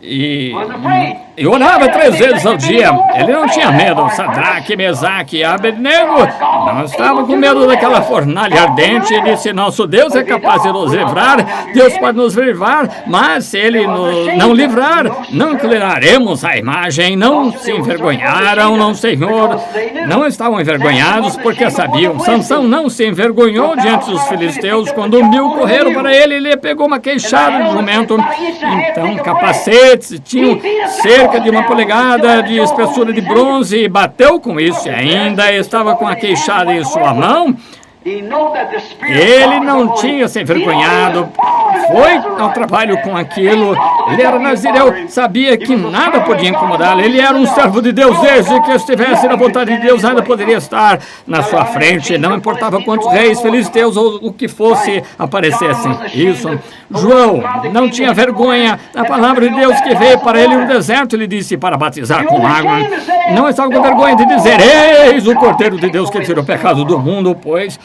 Speaker 1: e orava 3 vezes ao dia. Ele não tinha medo. Sadraque, Mesaque e Abednego não estavam com medo daquela fornalha ardente. Ele disse, nosso Deus é capaz de nos livrar, Deus pode nos livrar, mas se ele não livrar, não inclinaremos a imagem. Não se envergonharam, não, Senhor. Não estavam envergonhados porque sabiam. Sansão não se envergonhou diante dos filisteus. Quando 1000 correram para ele, ele pegou uma queixada de jumento. Então, capacetes tinham cerca de 1 polegada de espessura de bronze e bateu com isso e ainda estava com a queixada em sua mão. Ele não tinha se envergonhado, foi ao trabalho com aquilo. Ele era nazireu, sabia que nada podia incomodá-lo. Ele era um servo de Deus, desde que estivesse na vontade de Deus, nada poderia estar na sua frente. Não importava quantos reis, filisteus ou o que fosse aparecessem. Isso. João não tinha vergonha da palavra de Deus que veio para ele no deserto. Ele disse para batizar com água. Não estava com vergonha de dizer, eis o Cordeiro de Deus que tirou o pecado do mundo, pois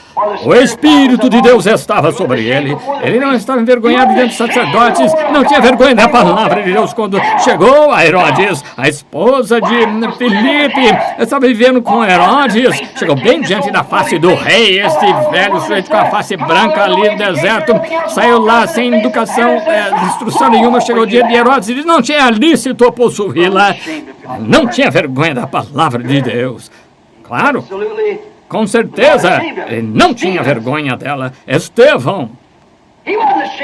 Speaker 1: o Espírito de Deus estava sobre ele. Ele não estava envergonhado diante dos sacerdotes, não tinha vergonha da palavra de Deus. Quando chegou a Herodes, a esposa de Filipe, estava vivendo com Herodes, chegou bem diante da face do rei, este velho sujeito com a face branca ali no deserto, saiu lá sem educação, instrução nenhuma, chegou o dia de Herodes e disse, não tinha lícito possuí-la, não tinha vergonha da palavra de Deus. Claro. Com certeza, ele não tinha vergonha dela. Estevão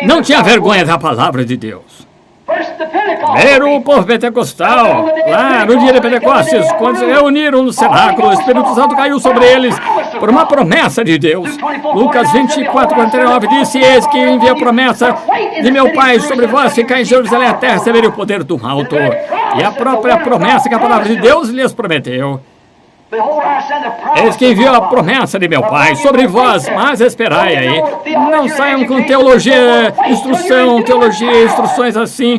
Speaker 1: não tinha vergonha da palavra de Deus. Primeiro o povo pentecostal, lá no dia de Pentecostes, quando se reuniram no cenáculo, o Espírito Santo caiu sobre eles por uma promessa de Deus. Lucas 24:49 disse, eis que envia a promessa de meu Pai sobre vós, ficar em Jerusalém até receberem o poder do alto. E a própria promessa que a palavra de Deus lhes prometeu. Eis que enviou a promessa de meu Pai sobre vós, mas esperai aí. Não saiam com teologia, instruções assim.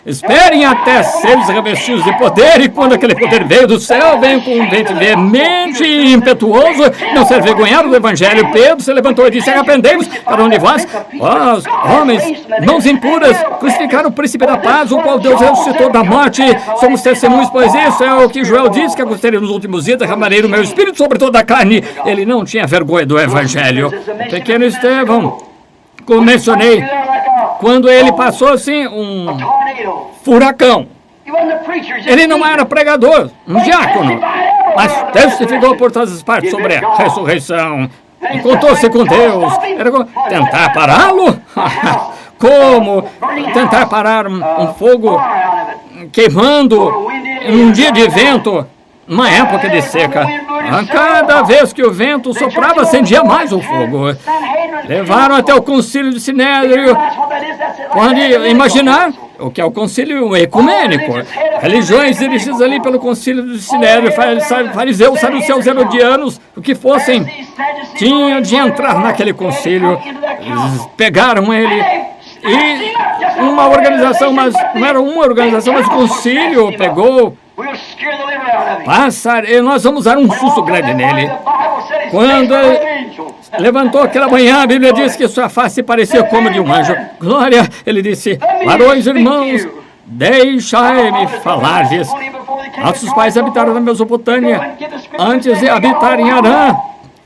Speaker 1: Esperem até seres revestidos de poder, e quando aquele poder veio do céu, veio com um vento veemente e impetuoso, não se envergonharam do Evangelho. Pedro se levantou e disse, arrependei-vos, cada um de vós, homens, mãos impuras, crucificaram o príncipe da paz, o qual Deus ressuscitou da morte. Somos testemunhos, pois isso é o que Joel disse, que acontecerá nos últimos dias, derramarei o meu espírito sobre toda a carne. Ele não tinha vergonha do Evangelho. O pequeno Estevão, como mencionei, quando ele passou assim, um furacão. Ele não era pregador, um diácono, mas testificou por todas as partes sobre a ressurreição. Encontrou-se com Deus. Era tentar pará-lo? Como tentar parar um fogo queimando em um dia de vento, numa época de seca? Cada vez que o vento soprava, acendia mais o fogo. Levaram até o concílio de Sinédrio. Pode imaginar o que é o concílio ecumênico. Religiões dirigidas ali pelo concílio de Sinédrio, fariseus, saduceus, herodianos, o que fossem, tinham de entrar naquele concílio. Eles pegaram ele e uma organização, mas não era uma organização, mas o concílio pegou. Nós vamos dar um susto grande nele. Quando levantou aquela manhã, a Bíblia diz que sua face parecia como de um anjo. Glória! Ele disse, varões irmãos, deixai-me falar-lhes. Nossos pais habitaram na Mesopotâmia antes de habitar em Harã.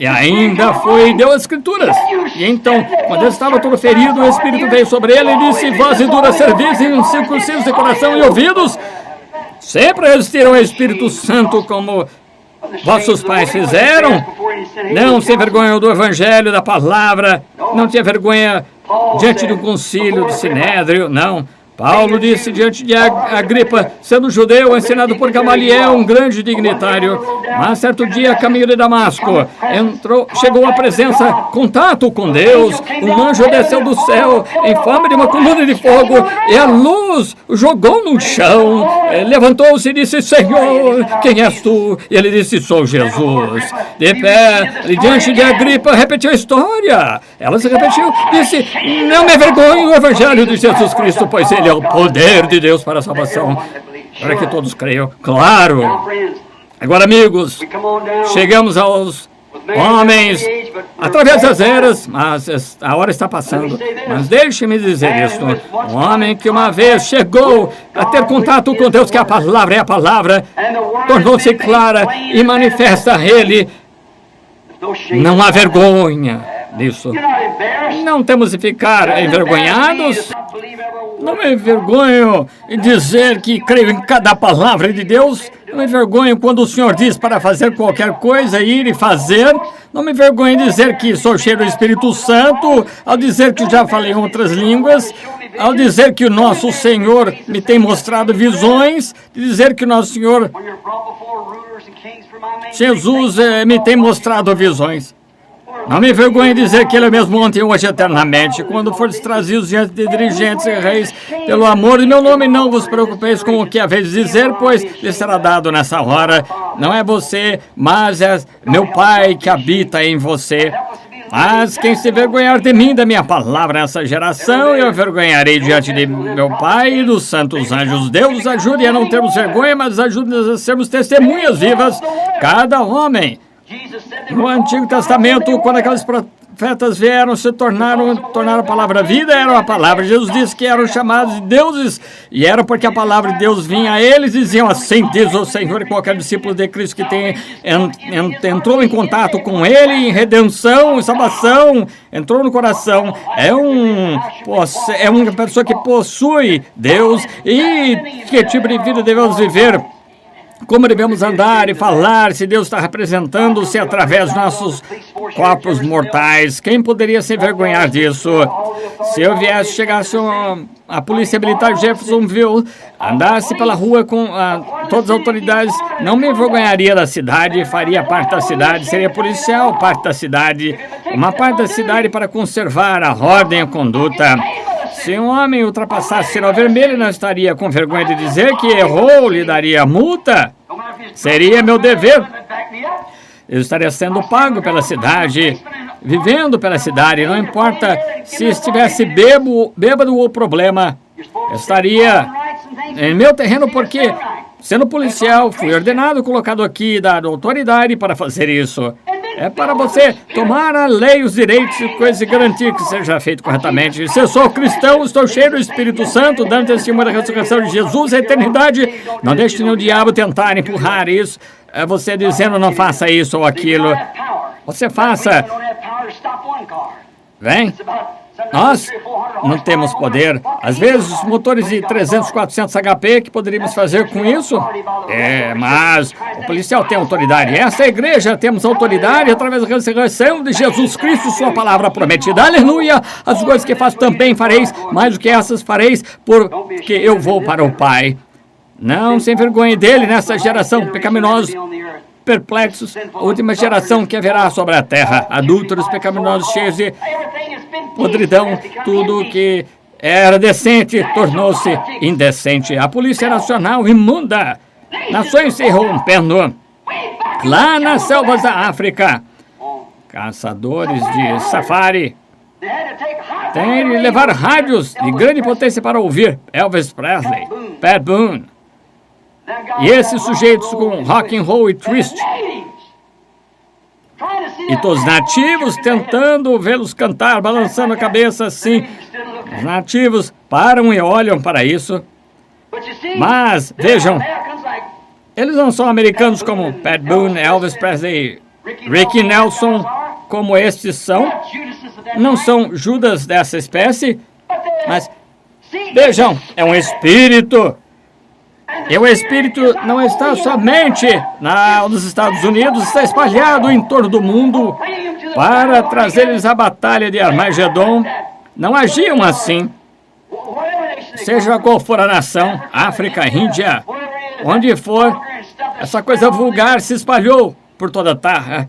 Speaker 1: E ainda foi e deu as escrituras. E então, quando ele estava todo ferido, o Espírito veio sobre ele e disse: vós e duras servis e incircuncisos de coração e ouvidos, sempre resistiram ao Espírito Santo como vossos pais fizeram. Não se envergonham do Evangelho, da palavra, não tinha vergonha diante do concílio, do sinédrio, não. Paulo disse diante de Agripa, sendo judeu, ensinado por Gamaliel, um grande dignitário, mas certo dia, a caminho de Damasco, chegou à presença, contato com Deus, um anjo desceu do céu, em forma de uma coluna de fogo, e a luz o jogou no chão, levantou-se e disse: Senhor, quem és tu? E ele disse: sou Jesus. De pé, diante de Agripa, repetiu a história. Ela se repetiu, disse: não me envergonhe o Evangelho de Jesus Cristo, pois ele é o poder de Deus para a salvação, para que todos creiam. Claro. Agora, amigos, chegamos aos homens através das eras, mas a hora está passando. Mas deixe-me dizer isso: um homem que uma vez chegou a ter contato com Deus, que a palavra é a palavra, tornou-se clara e manifesta a ele. Não há vergonha nisso. Não temos de ficar envergonhados. Não me envergonho em dizer que creio em cada palavra de Deus. Não me envergonho quando o Senhor diz para fazer qualquer coisa, ir e fazer. Não me envergonho em dizer que sou cheio do Espírito Santo, ao dizer que já falei em outras línguas, ao dizer que o nosso Senhor me tem mostrado visões, dizer que o nosso Senhor Jesus me tem mostrado visões. Não me envergonhe em dizer que Ele é mesmo ontem e hoje eternamente. Quando fordes trazidos diante de dirigentes e reis, pelo amor de meu nome, não vos preocupeis com o que haveis de dizer, pois lhe será dado nessa hora. Não é você, mas é meu Pai que habita em você. Mas quem se envergonhar de mim, da minha palavra nessa geração, eu envergonharei diante de meu Pai e dos santos anjos. Deus nos ajude a não termos vergonha, mas ajude-nos a sermos testemunhas vivas, cada homem. No Antigo Testamento, quando aqueles profetas vieram, tornaram a palavra vida, era a palavra. Jesus disse que eram chamados de deuses, e era porque a palavra de Deus vinha a eles e diziam: assim diz o Senhor. E qualquer discípulo de Cristo que entrou em contato com Ele, em redenção, em salvação, entrou no coração, é uma pessoa que possui Deus. E que tipo de vida devemos viver? Como devemos andar e falar se Deus está representando-se através dos nossos corpos mortais? Quem poderia se envergonhar disso? Se eu chegasse a polícia militar de Jeffersonville, andasse pela rua com todas as autoridades, não me envergonharia da cidade, faria parte da cidade, seria policial, parte da cidade, uma parte da cidade para conservar a ordem e a conduta. Se um homem ultrapassasse o sinal vermelho, não estaria com vergonha de dizer que errou, lhe daria multa. Seria meu dever. Eu estaria sendo pago pela cidade, vivendo pela cidade. Não importa se estivesse bêbado ou problema. Eu estaria em meu terreno porque, sendo policial, fui ordenado, colocado aqui, dado autoridade para fazer isso. É para você tomar a lei, os direitos e coisas e garantir que seja feito corretamente. Se eu sou cristão, estou cheio do Espírito Santo, dando testemunho da ressurreição de Jesus, a eternidade. Não deixe nenhum diabo tentar empurrar isso. É você dizendo: não faça isso ou aquilo. Você faça. Vem. Nós não temos poder. Às vezes, os motores de 300, 400 HP, que poderíamos fazer com isso? Mas o policial tem autoridade. Essa igreja temos autoridade através da ressurreição de Jesus Cristo, sua palavra prometida. Aleluia! As coisas que faço também fareis, mais do que essas fareis, porque eu vou para o Pai. Não se envergonhe dele nessa geração pecaminosa. Perplexos, a última geração que haverá sobre a terra, adúlteros, pecaminosos, cheios de podridão, tudo que era decente tornou-se indecente. A Polícia Nacional imunda, nações se rompendo, lá nas selvas da África, caçadores de safari têm de levar rádios de grande potência para ouvir Elvis Presley, Pat Boone. E esses sujeitos com rock and roll e twist. E todos nativos tentando vê-los cantar, balançando a cabeça assim. Os nativos param e olham para isso. Mas, vejam, eles não são americanos como Pat Boone, Elvis Presley, Rick Nelson, como estes são, não são Judas dessa espécie, mas vejam, é um espírito. E o espírito não está somente nos Estados Unidos, está espalhado em torno do mundo para trazer-lhes a batalha de Armagedon. Não agiam assim. Seja qual for a nação, África, Índia, onde for, essa coisa vulgar se espalhou por toda a terra,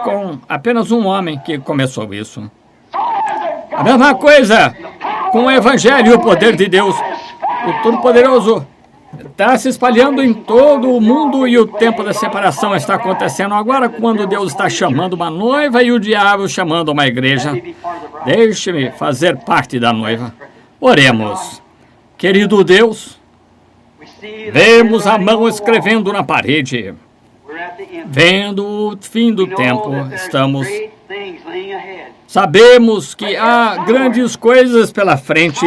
Speaker 1: com apenas um homem que começou isso. A mesma coisa com o Evangelho e o poder de Deus. O Todo-Poderoso está se espalhando em todo o mundo e o tempo da separação está acontecendo agora, quando Deus está chamando uma noiva e o diabo chamando uma igreja. Deixe-me fazer parte da noiva. Oremos. Querido Deus, vemos a mão escrevendo na parede. Vendo o fim do tempo, sabemos que há grandes coisas pela frente,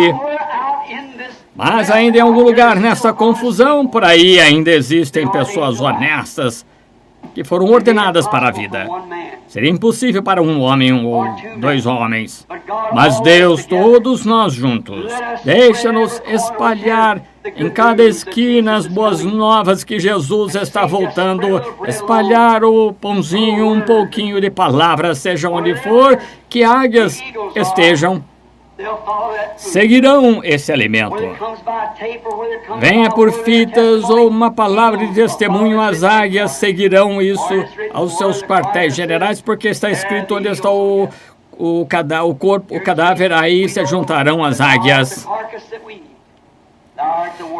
Speaker 1: mas ainda em algum lugar nessa confusão, por aí ainda existem pessoas honestas que foram ordenadas para a vida. Seria impossível para um homem ou dois homens, mas Deus, todos nós juntos, deixa-nos espalhar em cada esquina as boas novas que Jesus está voltando, espalhar o pãozinho, um pouquinho de palavra, seja onde for, que águias estejam, seguirão esse alimento. Venha por fitas ou uma palavra de testemunho, as águias seguirão isso aos seus quartéis generais, porque está escrito onde está o cadáver, aí se juntarão as águias.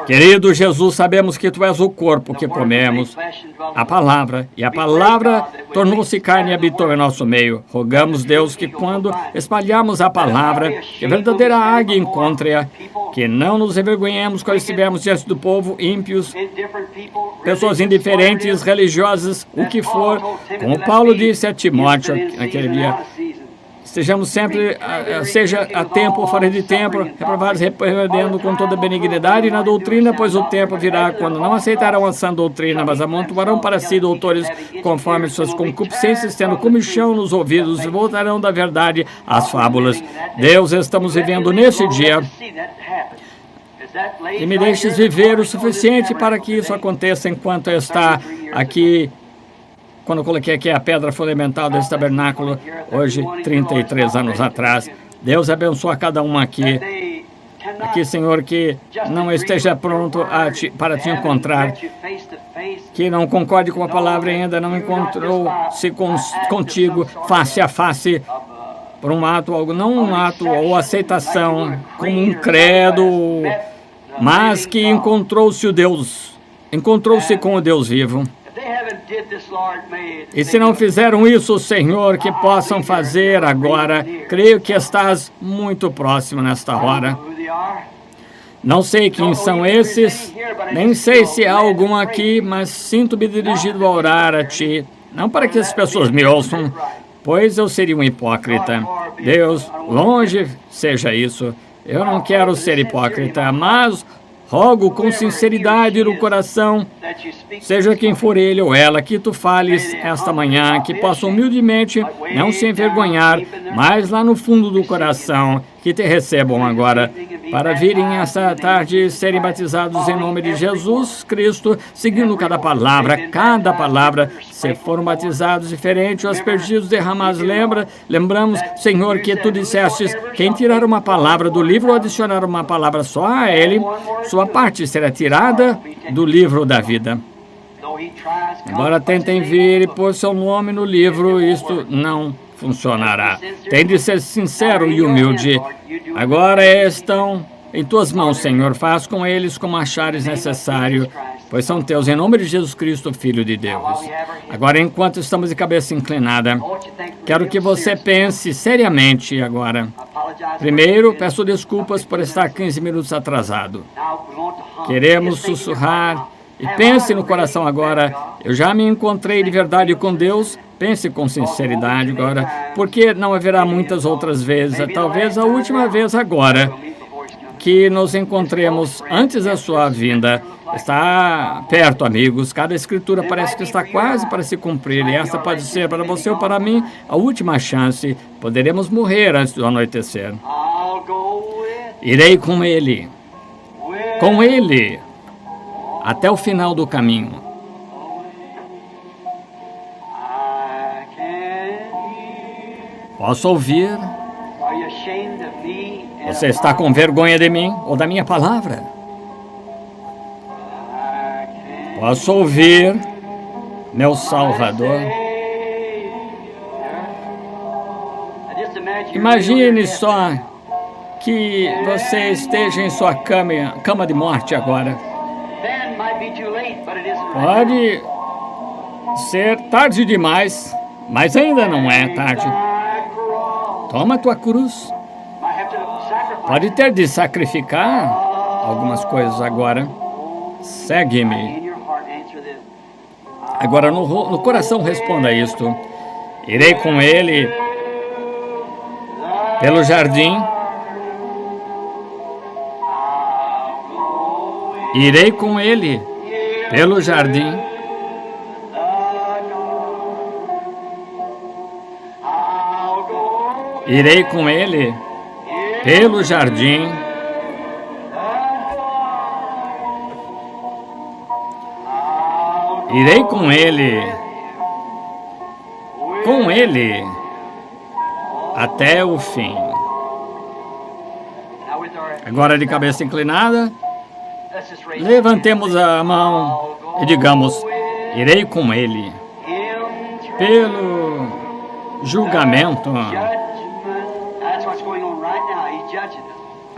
Speaker 1: Querido Jesus, sabemos que Tu és o corpo que comemos, a palavra, e a palavra tornou-se carne e habitou em nosso meio. Rogamos, Deus, que quando espalharmos a palavra, que a verdadeira águia encontre-a, que não nos envergonhemos quando estivermos diante do povo, ímpios, pessoas indiferentes, religiosas, o que for, como Paulo disse a Timóteo naquele dia. Estejamos sempre, seja a tempo ou fora de tempo, reprovados, repreendendo com toda benignidade na doutrina, pois o tempo virá quando não aceitarão a sã doutrina, mas amontoarão para si doutores conforme suas concupiscências, tendo comichão nos ouvidos, e voltarão da verdade às fábulas. Deus, estamos vivendo nesse dia, e me deixes viver o suficiente para que isso aconteça enquanto está aqui. Quando eu coloquei aqui a pedra fundamental desse tabernáculo, hoje, 33 anos atrás. Deus abençoa cada um aqui. Aqui, Senhor, que não esteja pronto para te encontrar. Que não concorde com a palavra ainda, não encontrou-se contigo face a face por um ato, não um ato ou aceitação, como um credo, mas que encontrou-se o Deus, encontrou-se com o Deus vivo. E se não fizeram isso, Senhor, que possam fazer agora. Creio que estás muito próximo nesta hora. Não sei quem são esses, nem sei se há algum aqui, mas sinto-me dirigido a orar a Ti. Não para que as pessoas me ouçam, pois eu seria um hipócrita. Deus, longe seja isso. Eu não quero ser hipócrita, mas rogo com sinceridade no coração, seja quem for ele ou ela, que Tu fales esta manhã, que possa humildemente não se envergonhar, mas lá no fundo do coração, que Te recebam agora, para virem essa tarde serem batizados em nome de Jesus Cristo, seguindo cada palavra, se foram batizados diferente, os perdidos derramados, lembramos, Senhor, que Tu dissestes, quem tirar uma palavra do livro ou adicionar uma palavra só a ele, sua parte será tirada do livro da vida. Embora tentem vir e pôr seu nome no livro, isto não funcionará. Tem de ser sincero e humilde. Agora estão em Tuas mãos, Senhor. Faz com eles como achares necessário, pois são Teus, em nome de Jesus Cristo, Filho de Deus. Agora, enquanto estamos de cabeça inclinada, quero que você pense seriamente agora. Primeiro, peço desculpas por estar 15 minutos atrasado. Queremos sussurrar. E pense no coração agora, eu já me encontrei de verdade com Deus. Pense com sinceridade agora, porque não haverá muitas outras vezes, talvez a última vez agora, que nos encontremos antes da sua vinda. Está perto, amigos. Cada escritura parece que está quase para se cumprir. E esta pode ser para você ou para mim a última chance. Poderemos morrer antes do anoitecer. Irei com ele. Com ele. Até o final do caminho. Posso ouvir? Você está com vergonha de mim ou da minha palavra? Posso ouvir, meu Salvador? Imagine só que você esteja em sua cama de morte agora. Pode ser tarde demais, mas ainda não é tarde. Toma a tua cruz. Pode ter de sacrificar algumas coisas agora. Segue-me. Agora no coração responda isto. Irei com ele pelo jardim. Irei com ele pelo jardim. Irei com ele pelo jardim. Irei com ele até o fim. Agora de cabeça inclinada, levantemos a mão e digamos: irei com ele pelo julgamento.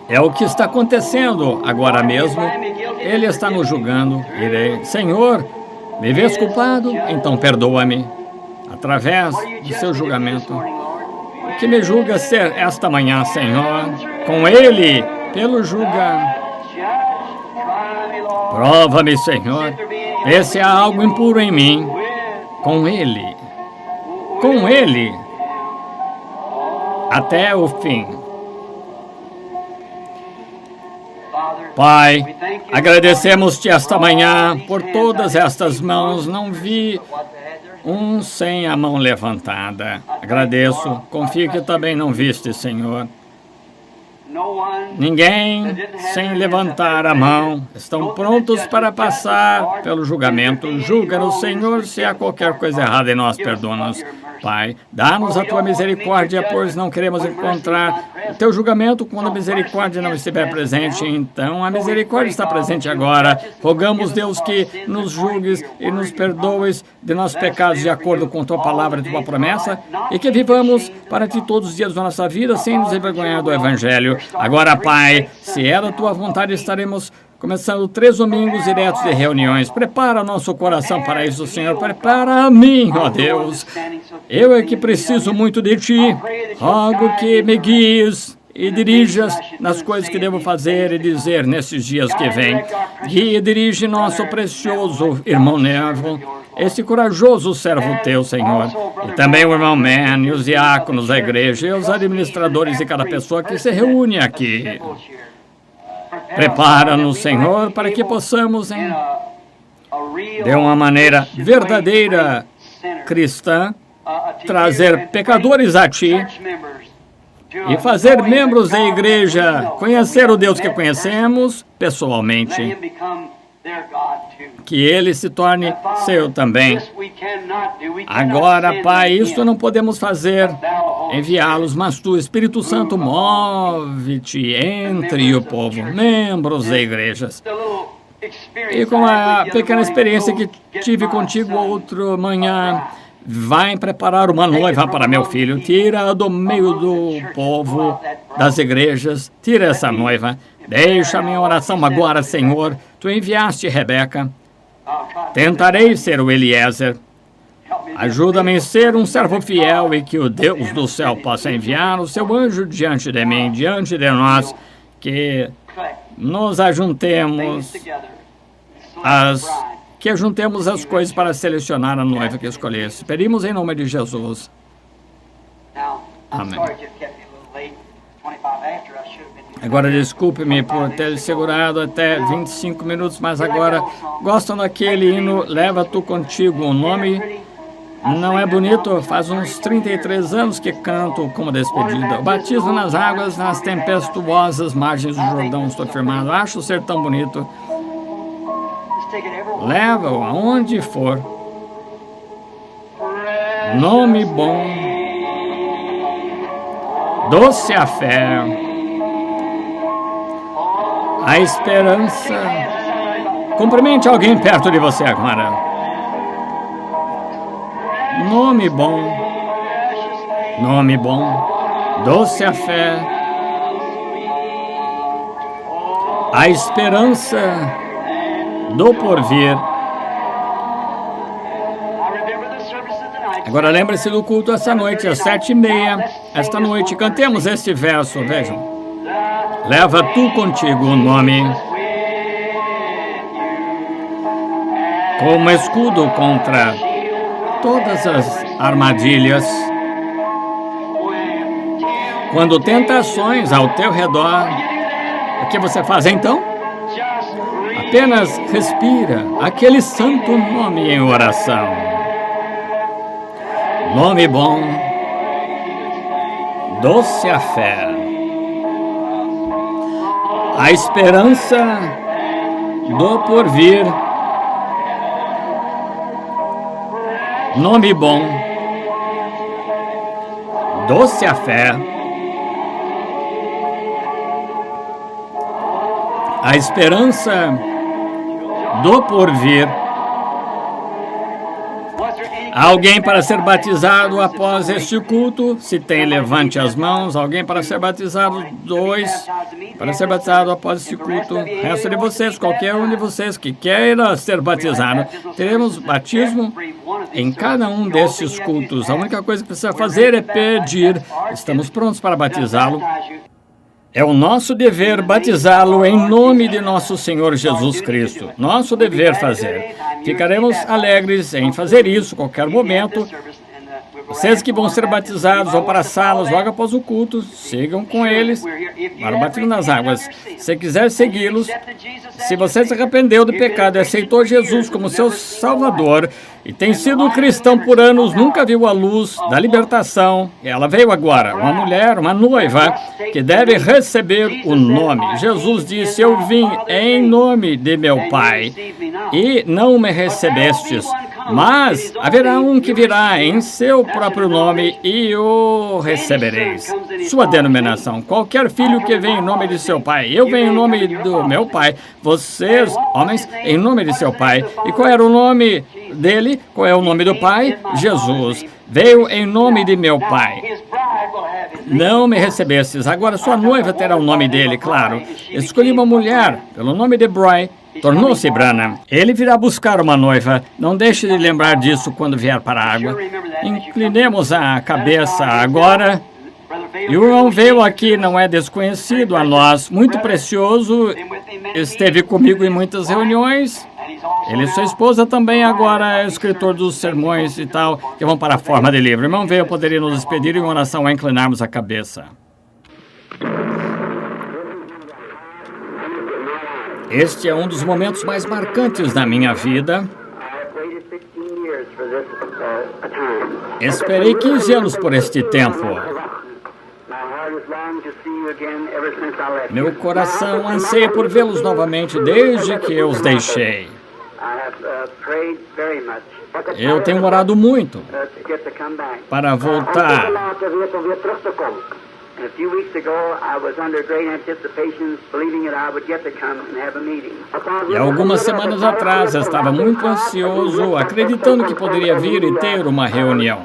Speaker 1: É o que está acontecendo agora mesmo. Ele está nos julgando. Irei. Senhor, me vês culpado? Então perdoa-me. Através do seu julgamento. O que me julga ser esta manhã, Senhor? Com ele, pelo julgamento. Prova-me, Senhor. Vê se há algo impuro em mim. Com ele. Com ele. Até o fim. Pai, agradecemos-te esta manhã por todas estas mãos. Não vi um sem a mão levantada. Agradeço. Confio que também não viste, Senhor. Ninguém sem levantar a mão. Estão prontos para passar pelo julgamento. Julga-nos, Senhor, se há qualquer coisa errada em nós, perdoa-nos. Pai, dá-nos a tua misericórdia, pois não queremos encontrar o teu julgamento quando a misericórdia não estiver presente. Então, a misericórdia está presente agora. Rogamos, Deus, que nos julgues e nos perdoes de nossos pecados de acordo com tua palavra e tua promessa, e que vivamos para ti todos os dias da nossa vida sem nos envergonhar do Evangelho. Agora, Pai, se é da tua vontade, estaremos começando 3 domingos diretos de reuniões. Prepara nosso coração para isso, Senhor. Prepara a mim, ó Deus. Eu é que preciso muito de Ti. Rogo que me guies e dirijas nas coisas que devo fazer e dizer nesses dias que vêm. Guia e dirige nosso precioso irmão Neville, esse corajoso servo Teu, Senhor. E também o irmão Man e os diáconos da igreja e os administradores de cada pessoa que se reúne aqui. Prepara-nos, Senhor, para que possamos, de uma maneira verdadeira cristã, trazer pecadores a Ti e fazer membros da igreja conhecer o Deus que conhecemos pessoalmente. Que Ele se torne seu também. Agora, Pai, isso não podemos fazer, enviá-los, mas Tu, Espírito Santo, move-te entre o povo, membros da igrejas. E com a pequena experiência que tive contigo outra manhã, vai preparar uma noiva para meu filho. Tira do meio do povo, das igrejas, tira essa noiva. Deixa a minha oração agora, Senhor. Tu enviaste Rebeca. Tentarei ser o Eliezer. Ajuda-me a ser um servo fiel e que o Deus do céu possa enviar o seu anjo diante de mim, diante de nós, que nos ajuntemos as coisas para selecionar a noiva que escolhesse. Pedimos em nome de Jesus. Amém. Agora, desculpe-me por ter segurado até 25 minutos, mas agora gostam daquele hino Leva Tu Contigo. O nome não é bonito? Faz uns 33 anos que canto como despedida. O batismo nas águas, nas tempestuosas margens do Jordão, estou firmado. Acho ser tão bonito. Leva-o aonde for. Nome bom, doce a fé, a esperança. Cumprimente alguém perto de você agora. Nome bom, doce a fé, a esperança do porvir. Agora lembre-se do culto esta noite, às 7h30. Esta noite, cantemos este verso, vejam. Leva tu contigo o nome, como escudo contra todas as armadilhas. Quando tentações ao teu redor, o que você faz então? Apenas respira aquele santo nome em oração. Nome bom, doce a fé, a esperança do porvir. Nome bom, doce a fé, a esperança do porvir. Alguém para ser batizado após este culto? Se tem, levante as mãos. Alguém para ser batizado? 2. Para ser batizado após este culto. Resto de vocês, qualquer um de vocês que queira ser batizado. Teremos batismo em cada um destes cultos. A única coisa que precisa fazer é pedir. Estamos prontos para batizá-lo. É o nosso dever batizá-lo em nome de nosso Senhor Jesus Cristo. Nosso dever fazer. Ficaremos alegres em fazer isso a qualquer momento. Vocês que vão ser batizados, vão para as salas logo após o culto, sigam com eles para o batismo nas águas. Se quiser segui-los, se você se arrependeu do pecado e aceitou Jesus como seu Salvador e tem sido cristão por anos, nunca viu a luz da libertação, ela veio agora, uma mulher, uma noiva, que deve receber o nome. Jesus disse, eu vim em nome de meu Pai e não me recebestes. Mas haverá um que virá em seu próprio nome e o recebereis. Sua denominação. Qualquer filho que vem em nome de seu pai. Eu venho em nome do meu pai. Vocês, homens, em nome de seu pai. E qual era o nome dele? Qual é o nome do pai? Jesus. Veio em nome de meu pai. Não me recebestes. Agora sua noiva terá o nome dele, claro. Escolhi uma mulher pelo nome de Brian. Tornou-se Branham. Ele virá buscar uma noiva. Não deixe de lembrar disso quando vier para a água. Inclinemos a cabeça agora. E o irmão veio aqui, não é desconhecido a nós. Muito precioso. Esteve comigo em muitas reuniões. Ele e sua esposa também agora é escritor dos sermões e tal, que vão para a forma de livro. O irmão veio, poderia nos despedir em oração a inclinarmos a cabeça. Este é um dos momentos mais marcantes da minha vida. Esperei 15 anos por este tempo. Meu coração anseia por vê-los novamente desde que eu os deixei. Eu tenho orado muito para voltar. E algumas semanas atrás eu estava muito ansioso, acreditando que poderia vir e ter uma reunião.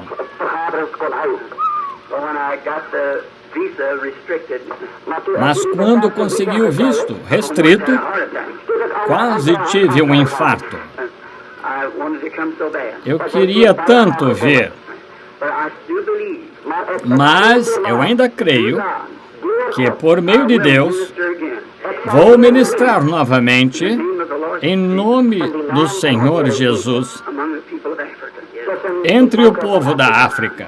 Speaker 1: Mas quando consegui o visto restrito, quase tive um infarto. Eu queria tanto vir. Mas eu ainda creio que, por meio de Deus, vou ministrar novamente em nome do Senhor Jesus entre o povo da África.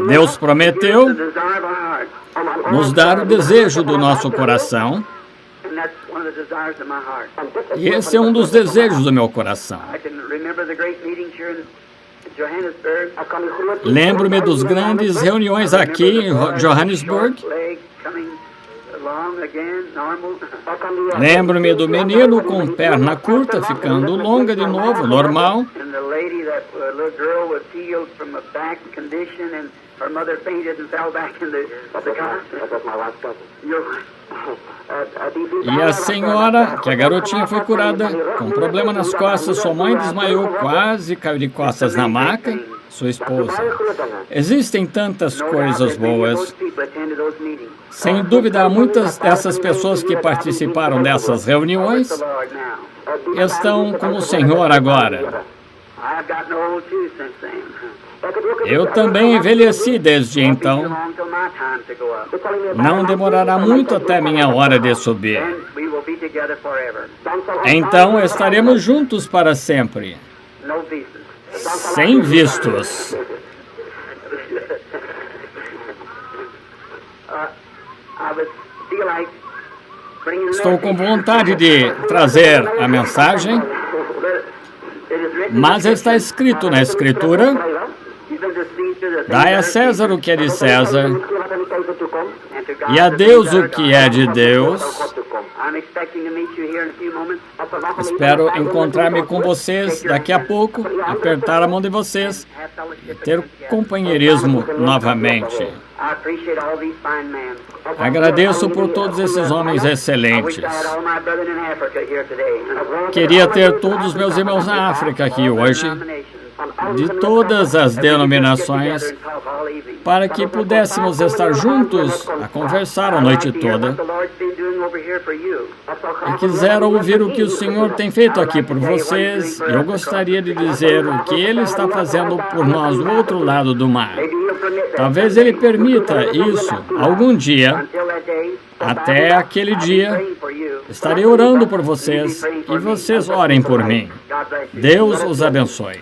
Speaker 1: Deus prometeu nos dar o desejo do nosso coração, e esse é um dos desejos do meu coração. Lembro-me dos grandes reuniões aqui em Johannesburg. Lembro-me do menino com perna curta ficando longa de novo, normal. E a senhora, que a garotinha foi curada com problema nas costas, sua mãe desmaiou, quase caiu de costas na maca, sua esposa. Existem tantas coisas boas. Sem dúvida, muitas dessas pessoas que participaram dessas reuniões estão com o Senhor agora. Eu também envelheci desde então. Não demorará muito até minha hora de subir. Então estaremos juntos para sempre. Sem vistos. Estou com vontade de trazer a mensagem, mas está escrito na Escritura: dai a César o que é de César, e a Deus o que é de Deus. Espero encontrar-me com vocês daqui a pouco, apertar a mão de vocês e ter companheirismo novamente. Agradeço por todos esses homens excelentes. Queria ter todos os meus irmãos na África aqui hoje, de todas as denominações, para que pudéssemos estar juntos a conversar a noite toda. E quiseram ouvir o que o Senhor tem feito aqui por vocês. Eu gostaria de dizer o que Ele está fazendo por nós do outro lado do mar. Talvez Ele permita isso algum dia. Até aquele dia, estarei orando por vocês e vocês orem por mim. Deus os abençoe.